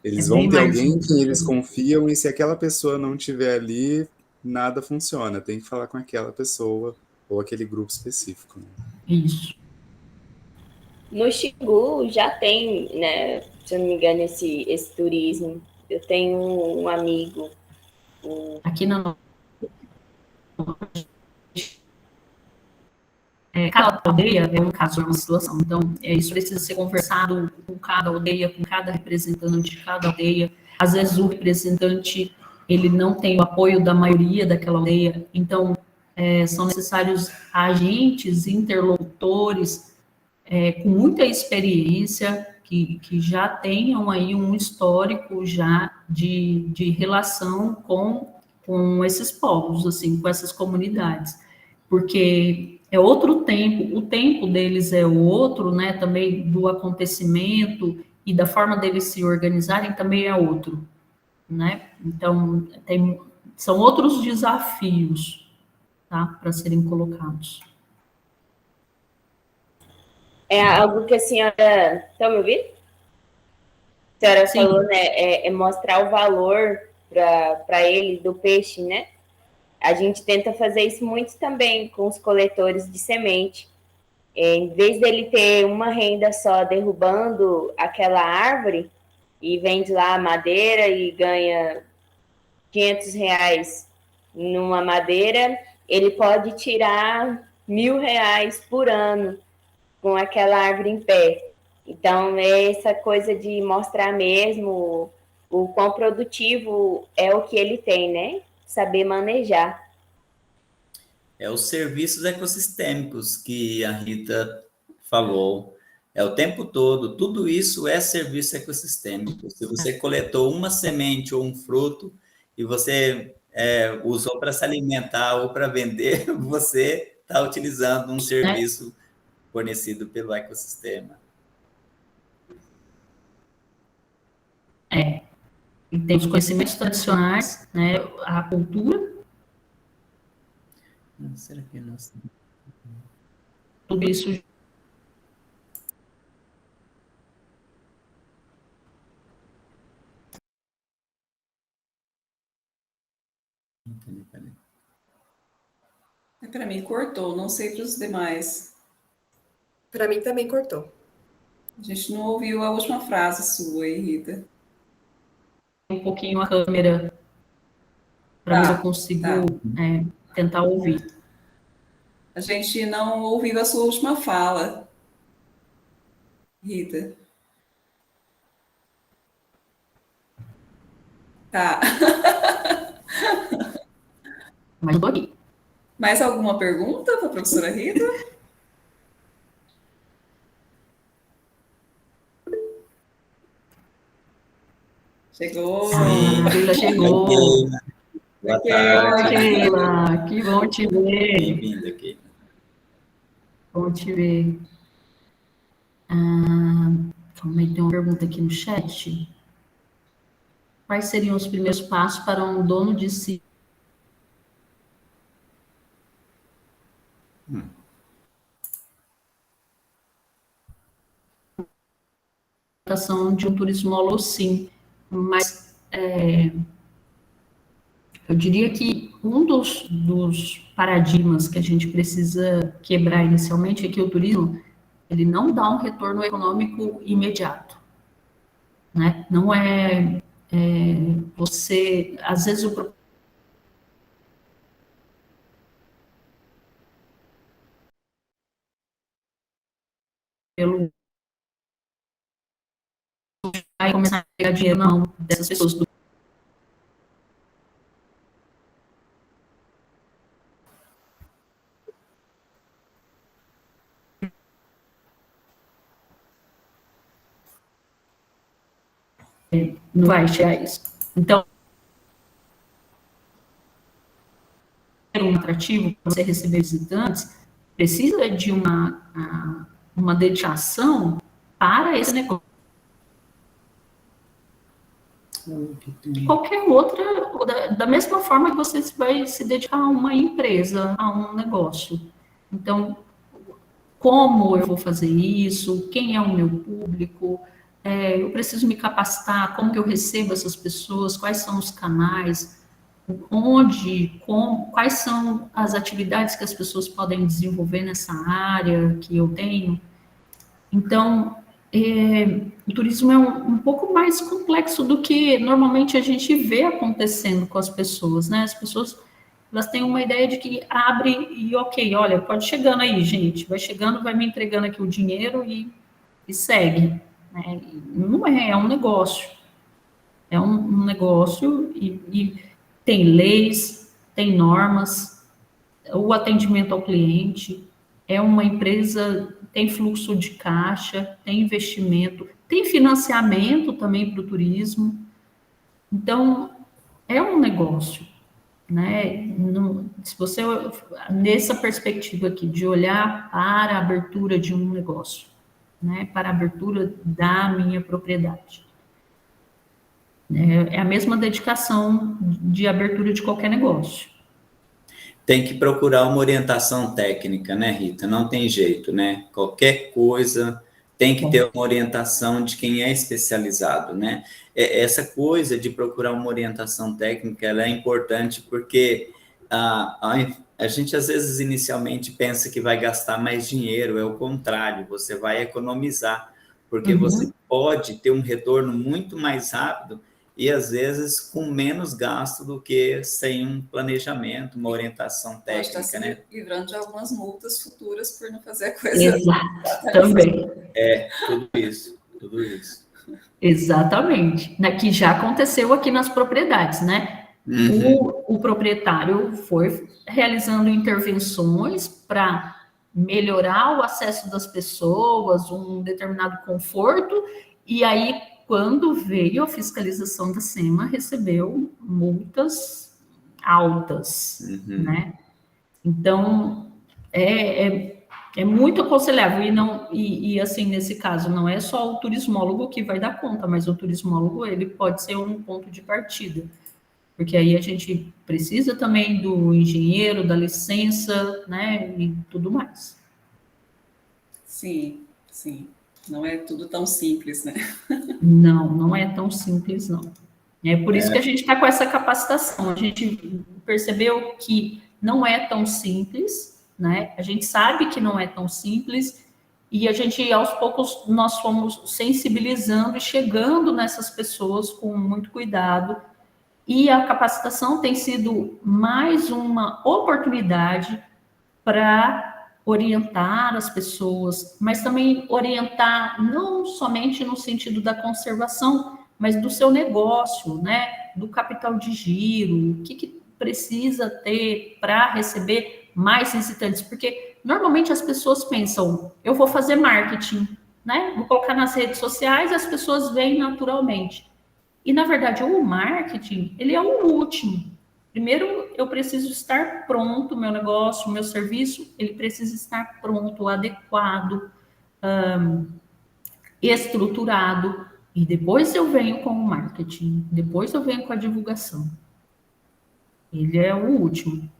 Eles vão bem ter mais alguém em quem eles desafiador. confiam e se aquela pessoa não estiver ali, nada funciona. Tem que falar com aquela pessoa ou aquele grupo específico, né? Isso. No Xingu já tem, né, se eu não me engano, esse turismo. Eu tenho um amigo. Aqui na cada aldeia é um caso, é uma situação. Então, isso precisa ser conversado com cada aldeia, com cada representante de cada aldeia. Às vezes, o representante, ele não tem o apoio da maioria daquela aldeia. Então, são necessários agentes, interlocutores, com muita experiência, que já tenham aí um histórico já de relação com esses povos, assim, com essas comunidades. Porque é outro tempo, o tempo deles é outro, né, também do acontecimento e da forma deles se organizarem também é outro, né? Então, são outros desafios, tá, para serem colocados. É algo que a senhora... Estão me ouvindo? A senhora Sim. falou, né, é mostrar o valor para ele do peixe, né? A gente tenta fazer isso muito também com os coletores de semente. Em vez dele ter uma renda só derrubando aquela árvore e vende lá a madeira e ganha R$ 500 numa madeira, ele pode tirar R$ 1.000 por ano com aquela árvore em pé. Então, é essa coisa de mostrar mesmo o quão produtivo é o que ele tem, né? Saber manejar. É os serviços ecossistêmicos que a Rita falou. É o tempo todo. Tudo isso é serviço ecossistêmico. Se você coletou uma semente ou um fruto e você usou para se alimentar ou para vender, você está utilizando um serviço fornecido pelo ecossistema. E tem os conhecimentos tradicionais, né, a cultura, Será que nós... tudo isso. Para mim cortou, não sei para os demais. Para mim também cortou. A gente não ouviu a última frase sua aí, Rita. Um pouquinho a câmera para ver se eu Tá, consigo tá. tentar ouvir. A gente não ouviu a sua última fala, Rita. Tá. Mas eu tô aqui. Mais alguma pergunta para a professora Rita? Chegou. Sim. A Keila chegou. Boa Oi, tarde. Keila, que bom te ver. Bem-vinda, Keila. Bom te ver. Calma aí, tem uma pergunta aqui no chat. Quais seriam os primeiros passos para um dono de si? De um turismólogo, sim, mas eu diria que um dos paradigmas que a gente precisa quebrar inicialmente é que o turismo ele não dá um retorno econômico imediato, né? Não você, às vezes o pelo vai começar a pegar dinheiro na mão dessas pessoas do não vai chegar a isso. Então, um atrativo para você receber visitantes precisa de uma dedicação para esse negócio. Qualquer outra, da mesma forma que você vai se dedicar a uma empresa, a um negócio. Então, como eu vou fazer isso? Quem é o meu público? Eu preciso me capacitar, como que eu recebo essas pessoas? Quais são os canais? Onde, como, quais são as atividades que as pessoas podem desenvolver nessa área que eu tenho? Então, o turismo é um pouco mais complexo do que normalmente a gente vê acontecendo com as pessoas, né? As pessoas, elas têm uma ideia de que abre e ok, olha, pode chegando aí, gente, vai chegando, vai me entregando aqui o dinheiro e segue, né? Não é um negócio. É um negócio e tem leis, tem normas, o atendimento ao cliente, é uma empresa, tem fluxo de caixa, tem investimento, tem financiamento também para o turismo. Então, é um negócio, né? Se você, nessa perspectiva aqui, de olhar para a abertura de um negócio, né? Para a abertura da minha propriedade. É a mesma dedicação de abertura de qualquer negócio. Tem que procurar uma orientação técnica, né, Rita? Não tem jeito, né? Qualquer coisa tem que ter uma orientação de quem é especializado, né? Essa coisa de procurar uma orientação técnica, ela é importante porque a gente, às vezes, inicialmente pensa que vai gastar mais dinheiro, é o contrário, você vai economizar, porque você pode ter um retorno muito mais rápido e, às vezes, com menos gasto do que sem um planejamento, uma orientação técnica, pode estar né? se livrando de algumas multas futuras por não fazer a coisa. Exato, também. Tudo isso. Exatamente. Que já aconteceu aqui nas propriedades, né? O proprietário foi realizando intervenções para melhorar o acesso das pessoas, um determinado conforto, e aí, quando veio a fiscalização da SEMA, recebeu multas altas, né? Então, é muito aconselhável, e assim, nesse caso, não é só o turismólogo que vai dar conta, mas o turismólogo, ele pode ser um ponto de partida, porque aí a gente precisa também do engenheiro, da licença, né, e tudo mais. Sim. Não é tudo tão simples, né? Não é tão simples, não. É por isso que a gente está com essa capacitação. A gente percebeu que não é tão simples, né? A gente sabe que não é tão simples E a gente, aos poucos, nós fomos sensibilizando e chegando nessas pessoas com muito cuidado. E a capacitação tem sido mais uma oportunidade para orientar as pessoas, mas também orientar não somente no sentido da conservação, mas do seu negócio, né? Do capital de giro, o que precisa ter para receber mais visitantes, porque normalmente as pessoas pensam, eu vou fazer marketing, né? Vou colocar nas redes sociais, as pessoas veem naturalmente. E, na verdade, o marketing, ele é o último. Primeiro, eu preciso estar pronto, meu negócio, meu serviço, ele precisa estar pronto, adequado, estruturado, e depois eu venho com o marketing, depois eu venho com a divulgação. Ele é o último.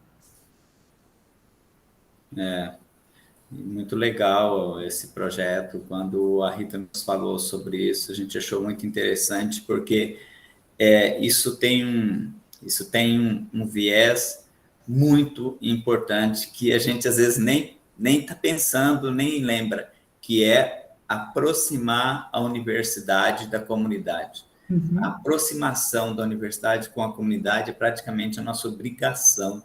Muito legal esse projeto. Quando a Rita nos falou sobre isso, a gente achou muito interessante, porque isso tem um viés muito importante que a gente às vezes nem está pensando, nem lembra, que é aproximar a universidade da comunidade. A aproximação da universidade com a comunidade é praticamente a nossa obrigação,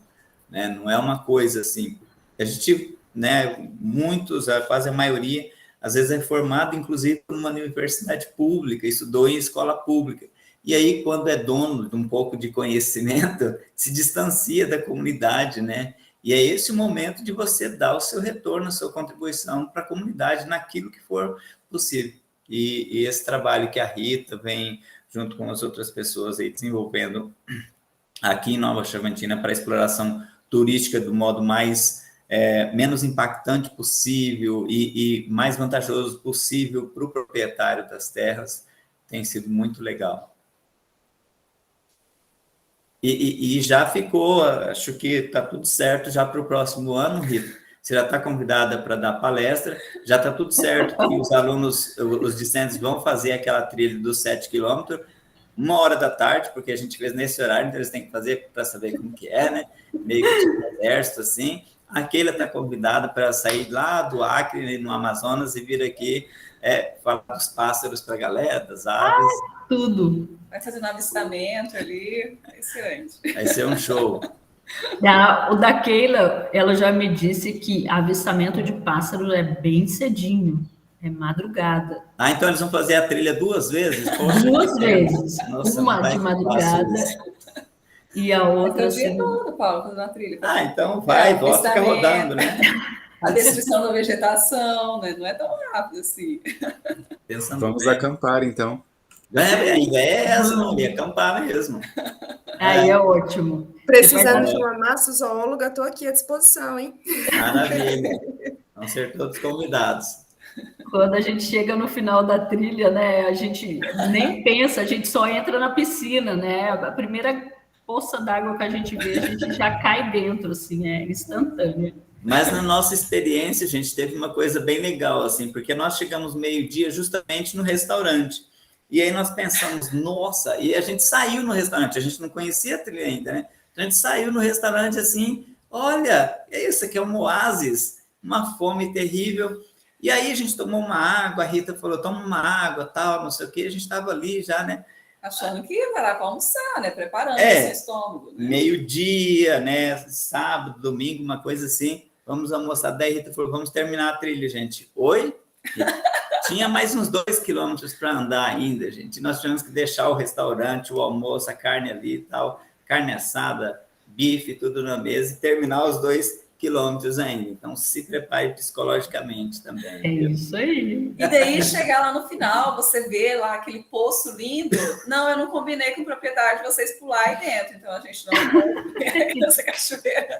né? Não é uma coisa assim. A gente, né, muitos, quase a maioria, às vezes é formado, inclusive, por uma universidade pública, estudou em escola pública. E aí, quando é dono de um pouco de conhecimento, se distancia da comunidade, né? E é esse o momento de você dar o seu retorno, a sua contribuição para a comunidade naquilo que for possível. E esse trabalho que a Rita vem, junto com as outras pessoas aí, desenvolvendo aqui em Nova Chavantina para a exploração turística do modo menos impactante possível e mais vantajoso possível para o proprietário das terras, tem sido muito legal. E já ficou, acho que está tudo certo já para o próximo ano, Rita. Você já está convidada para dar palestra, já está tudo certo que os alunos, os discentes vão fazer aquela trilha dos 7 quilômetros, 13h, porque a gente fez nesse horário, então eles têm que fazer para saber como que é, né? Meio que tipo exército, assim. A Keila está convidada para sair lá do Acre, no Amazonas, e vir aqui falar dos pássaros para a galera, das aves. Tudo. Vai fazer um avistamento ali, excelente. Vai ser um show. O da Keila, ela já me disse que avistamento de pássaro é bem cedinho, é madrugada. Então eles vão fazer a trilha 2 vezes? Poxa, 2 vezes. Nossa, uma de madrugada e a outra... Eu vi todo, Paulo, fazendo a trilha. Então vai, volta, fica rodando, né? A descrição da vegetação, né? Não é tão rápido assim. Vamos acampar, então. A ideia é essa, não, ia acampar mesmo. Aí é ótimo. Precisando de uma massozoóloga, estou aqui à disposição, hein? Maravilha. Vão ser todos convidados. Quando a gente chega no final da trilha, né, a gente nem pensa, a gente só entra na piscina, né? A primeira poça d'água que a gente vê, a gente já cai dentro, assim, é instantâneo. Mas na nossa experiência, a gente teve uma coisa bem legal, assim, porque nós chegamos meio-dia justamente no restaurante. E aí nós pensamos, nossa, e a gente saiu no restaurante, a gente não conhecia a trilha ainda, né? A gente saiu no restaurante assim, olha, isso aqui é um oásis, uma fome terrível. E aí a gente tomou uma água, a Rita falou, toma uma água, tal, não sei o quê, a gente estava ali já, né? Achando que ia parar para almoçar, né? Preparando esse estômago. Né? Meio-dia, né? Sábado, domingo, uma coisa assim. Vamos almoçar. Daí a Rita falou, vamos terminar a trilha, gente. Oi? Tinha mais uns 2 quilômetros para andar ainda, gente. Nós tivemos que deixar o restaurante, o almoço, a carne ali e tal, carne assada, bife, tudo na mesa, e terminar os 2 quilômetros ainda. Então, se prepare psicologicamente também. É isso aí. E daí, chegar lá no final, você vê lá aquele poço lindo. Não, eu não combinei com o proprietário de vocês pular aí dentro, então a gente não vai nessa cachoeira.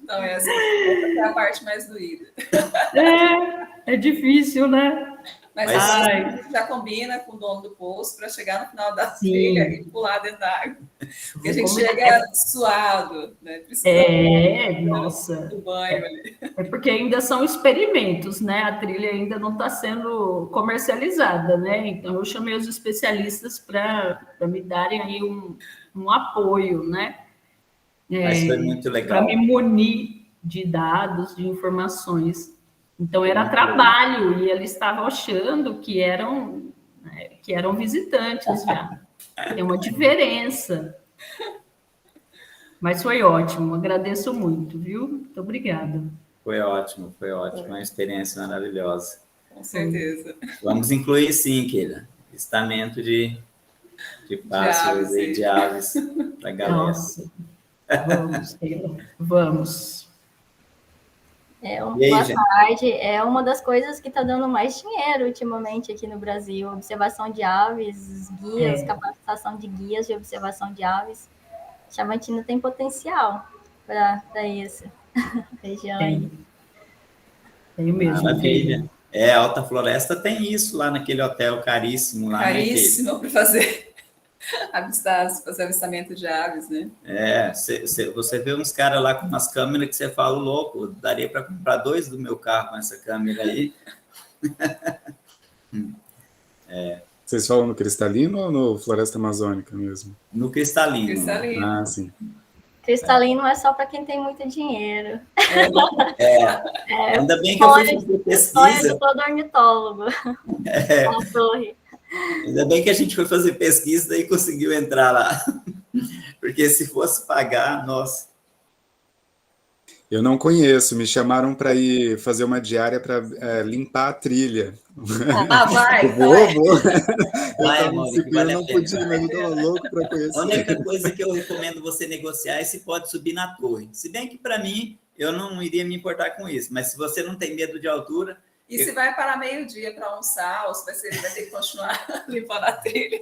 Então, essa é a parte mais doída. É difícil, né? Mas a gente já combina com o dono do poço para chegar no final da trilha e pular dentro da água. Porque a gente chega suado, né? Nossa. Do banho ali. É porque ainda são experimentos, né? A trilha ainda não está sendo comercializada, né? Então, eu chamei os especialistas para me darem aí um apoio, né? Mas foi muito legal. Para me munir de dados, de informações. Então era trabalho, e eles estavam achando que eram visitantes já. Tem uma diferença. Mas foi ótimo, agradeço muito, viu? Muito obrigada. Foi ótimo, uma experiência maravilhosa. Com certeza. Vamos incluir sim, Keila, estamento de pássaros e de aves para a galera. Nossa, vamos, Keila, vamos. E aí, Boa gente? tarde. É uma das coisas que está dando mais dinheiro ultimamente aqui no Brasil. Observação de aves, guias, capacitação de guias de observação de aves. Chavantina tem potencial para isso. Região aí. Tem mesmo. Maravilha. Alta Floresta tem isso lá naquele hotel caríssimo lá. Caríssimo para fazer avistamento de aves, né? Você vê uns caras lá com umas câmeras que você fala, louco, daria para comprar 2 do meu carro com essa câmera aí. Vocês falam no cristalino ou no Floresta Amazônica mesmo? No cristalino. Cristalino. Ah, sim. Cristalino é só para quem tem muito dinheiro. Ainda bem que eu fui fazer Sonho pesquisa. de todo ornitólogo. A torre. Ainda bem que a gente foi fazer pesquisa e conseguiu entrar lá. Porque se fosse pagar, nossa. Eu não conheço, me chamaram para ir fazer uma diária para limpar a trilha. Vai. Vai, Maurício, vale a não pena. podia, mas eu estava louco para A conhecer. única coisa que eu recomendo você negociar é se pode subir na torre. Se bem que, para mim, eu não iria me importar com isso. Mas se você não tem medo de altura... E se vai parar meio-dia para almoçar, ou se vai ter que continuar limpando a trilha?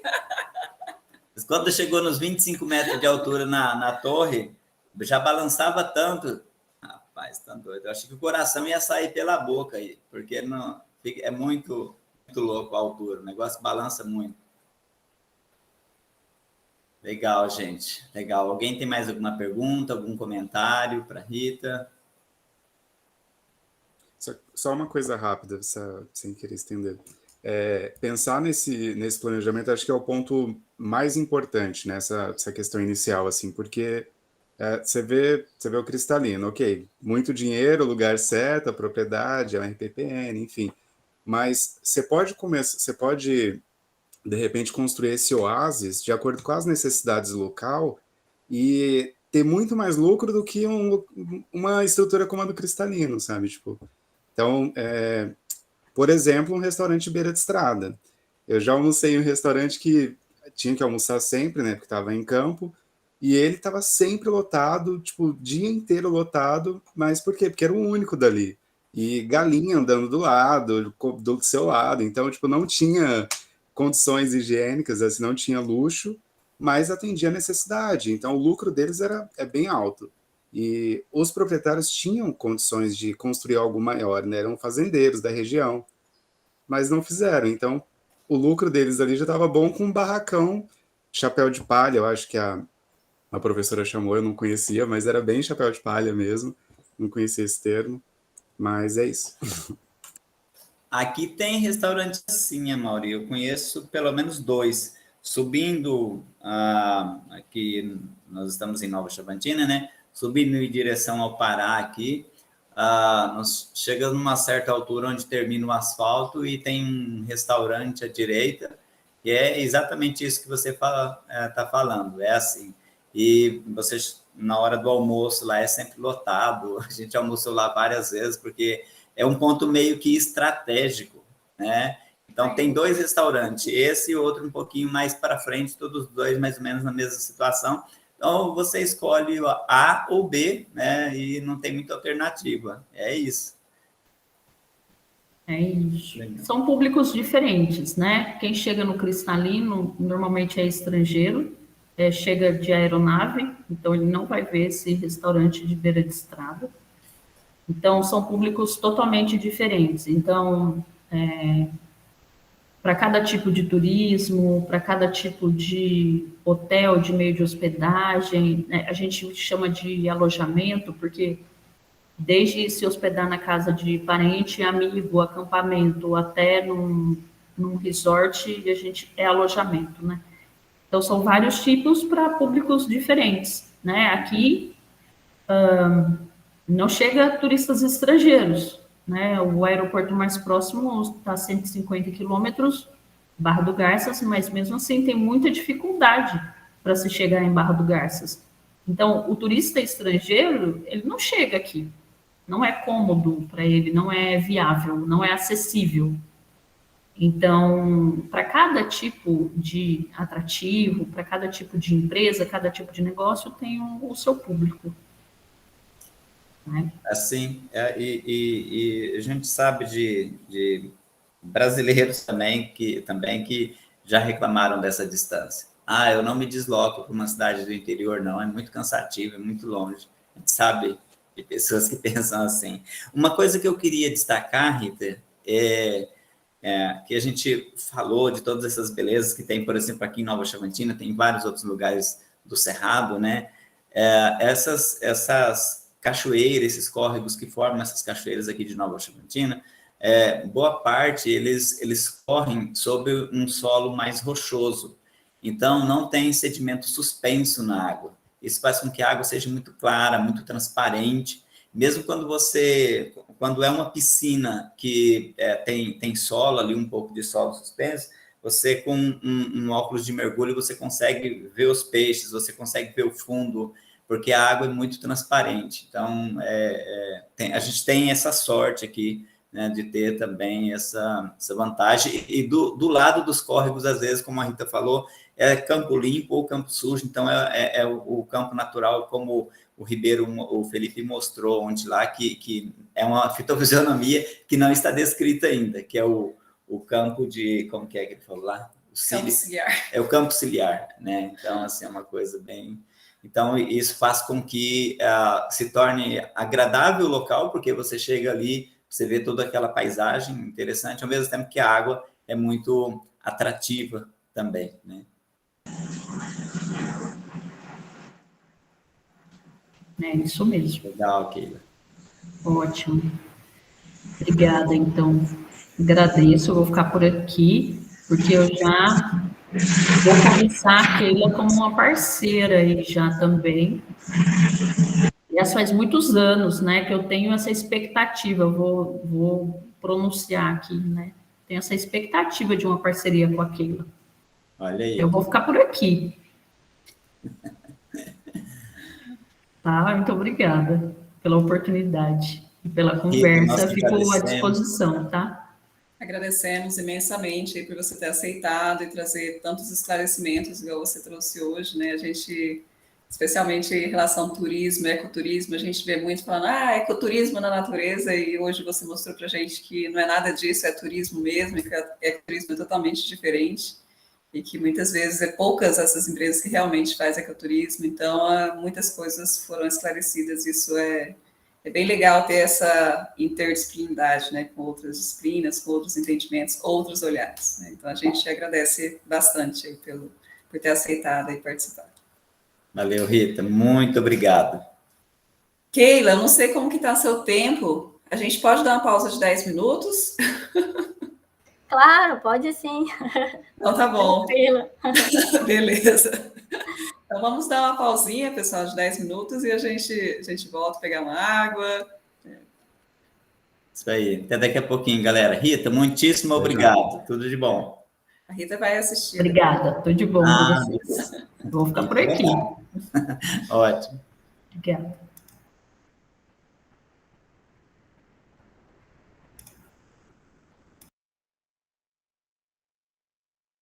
Quando chegou nos 25 metros de altura na torre, já balançava tanto. Rapaz, tá doido. Eu acho que o coração ia sair pela boca aí, porque não, é muito louco a altura. O negócio balança muito. Legal, gente. Legal. Alguém tem mais alguma pergunta, algum comentário para Rita? Só uma coisa rápida, sem querer estender. Pensar nesse planejamento, acho que é o ponto mais importante, né? Essa questão inicial, assim, porque você vê o cristalino, ok, muito dinheiro, lugar certo, a propriedade, a RPPN, enfim, mas você pode, de repente, construir esse oásis de acordo com as necessidades do local e ter muito mais lucro do que uma estrutura como a do cristalino, sabe? Tipo, então, por exemplo, um restaurante beira de estrada. Eu já almocei em um restaurante que tinha que almoçar sempre, né, porque estava em campo, e ele estava sempre lotado, tipo, o dia inteiro lotado, mas por quê? Porque era o único dali. E galinha andando do lado, do seu lado, então, tipo, não tinha condições higiênicas, assim, não tinha luxo, mas atendia a necessidade. Então, o lucro deles é bem alto. E os proprietários tinham condições de construir algo maior, né? Eram fazendeiros da região, mas não fizeram. Então, o lucro deles ali já estava bom com um barracão, chapéu de palha, eu acho que a professora chamou, eu não conhecia, mas era bem chapéu de palha mesmo, não conhecia esse termo, mas é isso. Aqui tem restaurante assim, Amaury, eu conheço pelo menos 2. Subindo, aqui nós estamos em Nova Chavantina, né? Subindo em direção ao Pará aqui, nós chegamos numa certa altura onde termina o asfalto e tem um restaurante à direita, que é exatamente isso que você está falando, é assim. E você, na hora do almoço lá, é sempre lotado, a gente almoçou lá várias vezes, porque é um ponto meio que estratégico, né? Então, tem 2 restaurantes, esse e outro um pouquinho mais para frente, todos os 2 mais ou menos na mesma situação. Então, você escolhe A ou B, né? E não tem muita alternativa. É isso. É isso. São públicos diferentes, né? Quem chega no cristalino, normalmente é estrangeiro, chega de aeronave, então ele não vai ver esse restaurante de beira de estrada. Então, são públicos totalmente diferentes. Então, para cada tipo de turismo, para cada tipo de hotel, de meio de hospedagem, né, a gente chama de alojamento, porque desde se hospedar na casa de parente, amigo, acampamento, até num resort, a gente alojamento, né? Então, são vários tipos para públicos diferentes, né? Aqui, não chega turistas estrangeiros, né? O aeroporto mais próximo está a 150 quilômetros, Barra do Garças, mas mesmo assim tem muita dificuldade para se chegar em Barra do Garças. Então, o turista estrangeiro, ele não chega aqui. Não é cômodo para ele, não é viável, não é acessível. Então, para cada tipo de atrativo, para cada tipo de empresa, cada tipo de negócio, tem o seu público. Né? Assim, e a gente sabe de brasileiros também que já reclamaram dessa distância. Ah, eu não me desloco para uma cidade do interior, não, é muito cansativo, é muito longe. A gente sabe de pessoas que pensam assim. Uma coisa que eu queria destacar, Rita, que a gente falou de todas essas belezas que tem, por exemplo, aqui em Nova Chavantina, tem vários outros lugares do Cerrado, né? Essas cachoeiras, esses córregos que formam essas cachoeiras aqui de Nova Chavantina, boa parte eles correm sobre um solo mais rochoso, então não tem sedimento suspenso na água. Isso faz com que a água seja muito clara, muito transparente. Mesmo quando é uma piscina que tem solo ali, um pouco de solo suspenso, você com um óculos de mergulho, você consegue ver os peixes, você consegue ver o fundo, porque a água é muito transparente. Então, a gente tem essa sorte aqui, né, de ter também essa vantagem. E do lado dos córregos, às vezes, como a Rita falou, é campo limpo ou campo sujo, então é o campo natural, como o Felipe mostrou ontem lá, que é uma fitofisionomia que não está descrita ainda, que é o campo de, como que ele falou lá? Campo ciliar. É o campo ciliar, né? Então, assim, é uma coisa bem... Então, isso faz com que se torne agradável o local, porque você chega ali, você vê toda aquela paisagem interessante, ao mesmo tempo que a água é muito atrativa também, né? É isso mesmo. Legal, Keila. Ótimo. Obrigada, então. Agradeço, eu vou ficar por aqui, porque eu já vou começar a Keila como uma parceira aí já também. E faz muitos anos, né, que eu tenho essa expectativa, eu vou pronunciar aqui, né? Tenho essa expectativa de uma parceria com a Keila. Olha aí. Eu vou ficar por aqui. Tá? Muito obrigada pela oportunidade e pela conversa. Fico à disposição, tá? Agradecemos imensamente por você ter aceitado e trazer tantos esclarecimentos, igual você trouxe hoje, né? A gente, especialmente em relação ao turismo, ecoturismo, a gente vê muito falando, ecoturismo na natureza, e hoje você mostrou para a gente que não é nada disso, é turismo mesmo, e que o ecoturismo é totalmente diferente, e que muitas vezes poucas essas empresas que realmente fazem ecoturismo, então muitas coisas foram esclarecidas, isso é bem legal ter essa interdisciplinaridade, né, com outras disciplinas, com outros entendimentos, outros olhares, né? Então a gente agradece bastante aí por ter aceitado e participado. Valeu, Rita, muito obrigado. Keila, não sei como que está seu tempo, a gente pode dar uma pausa de 10 minutos? Claro, pode sim. Então tá bom. Tranquilo. Beleza. Então vamos dar uma pausinha, pessoal, de 10 minutos e a gente volta a pegar uma água. Isso aí. Até daqui a pouquinho, galera. Rita, muitíssimo obrigado. Tudo de bom. A Rita vai assistir. Obrigada. Tudo de bom para vocês. Vou ficar por aqui. Ótimo. Obrigada.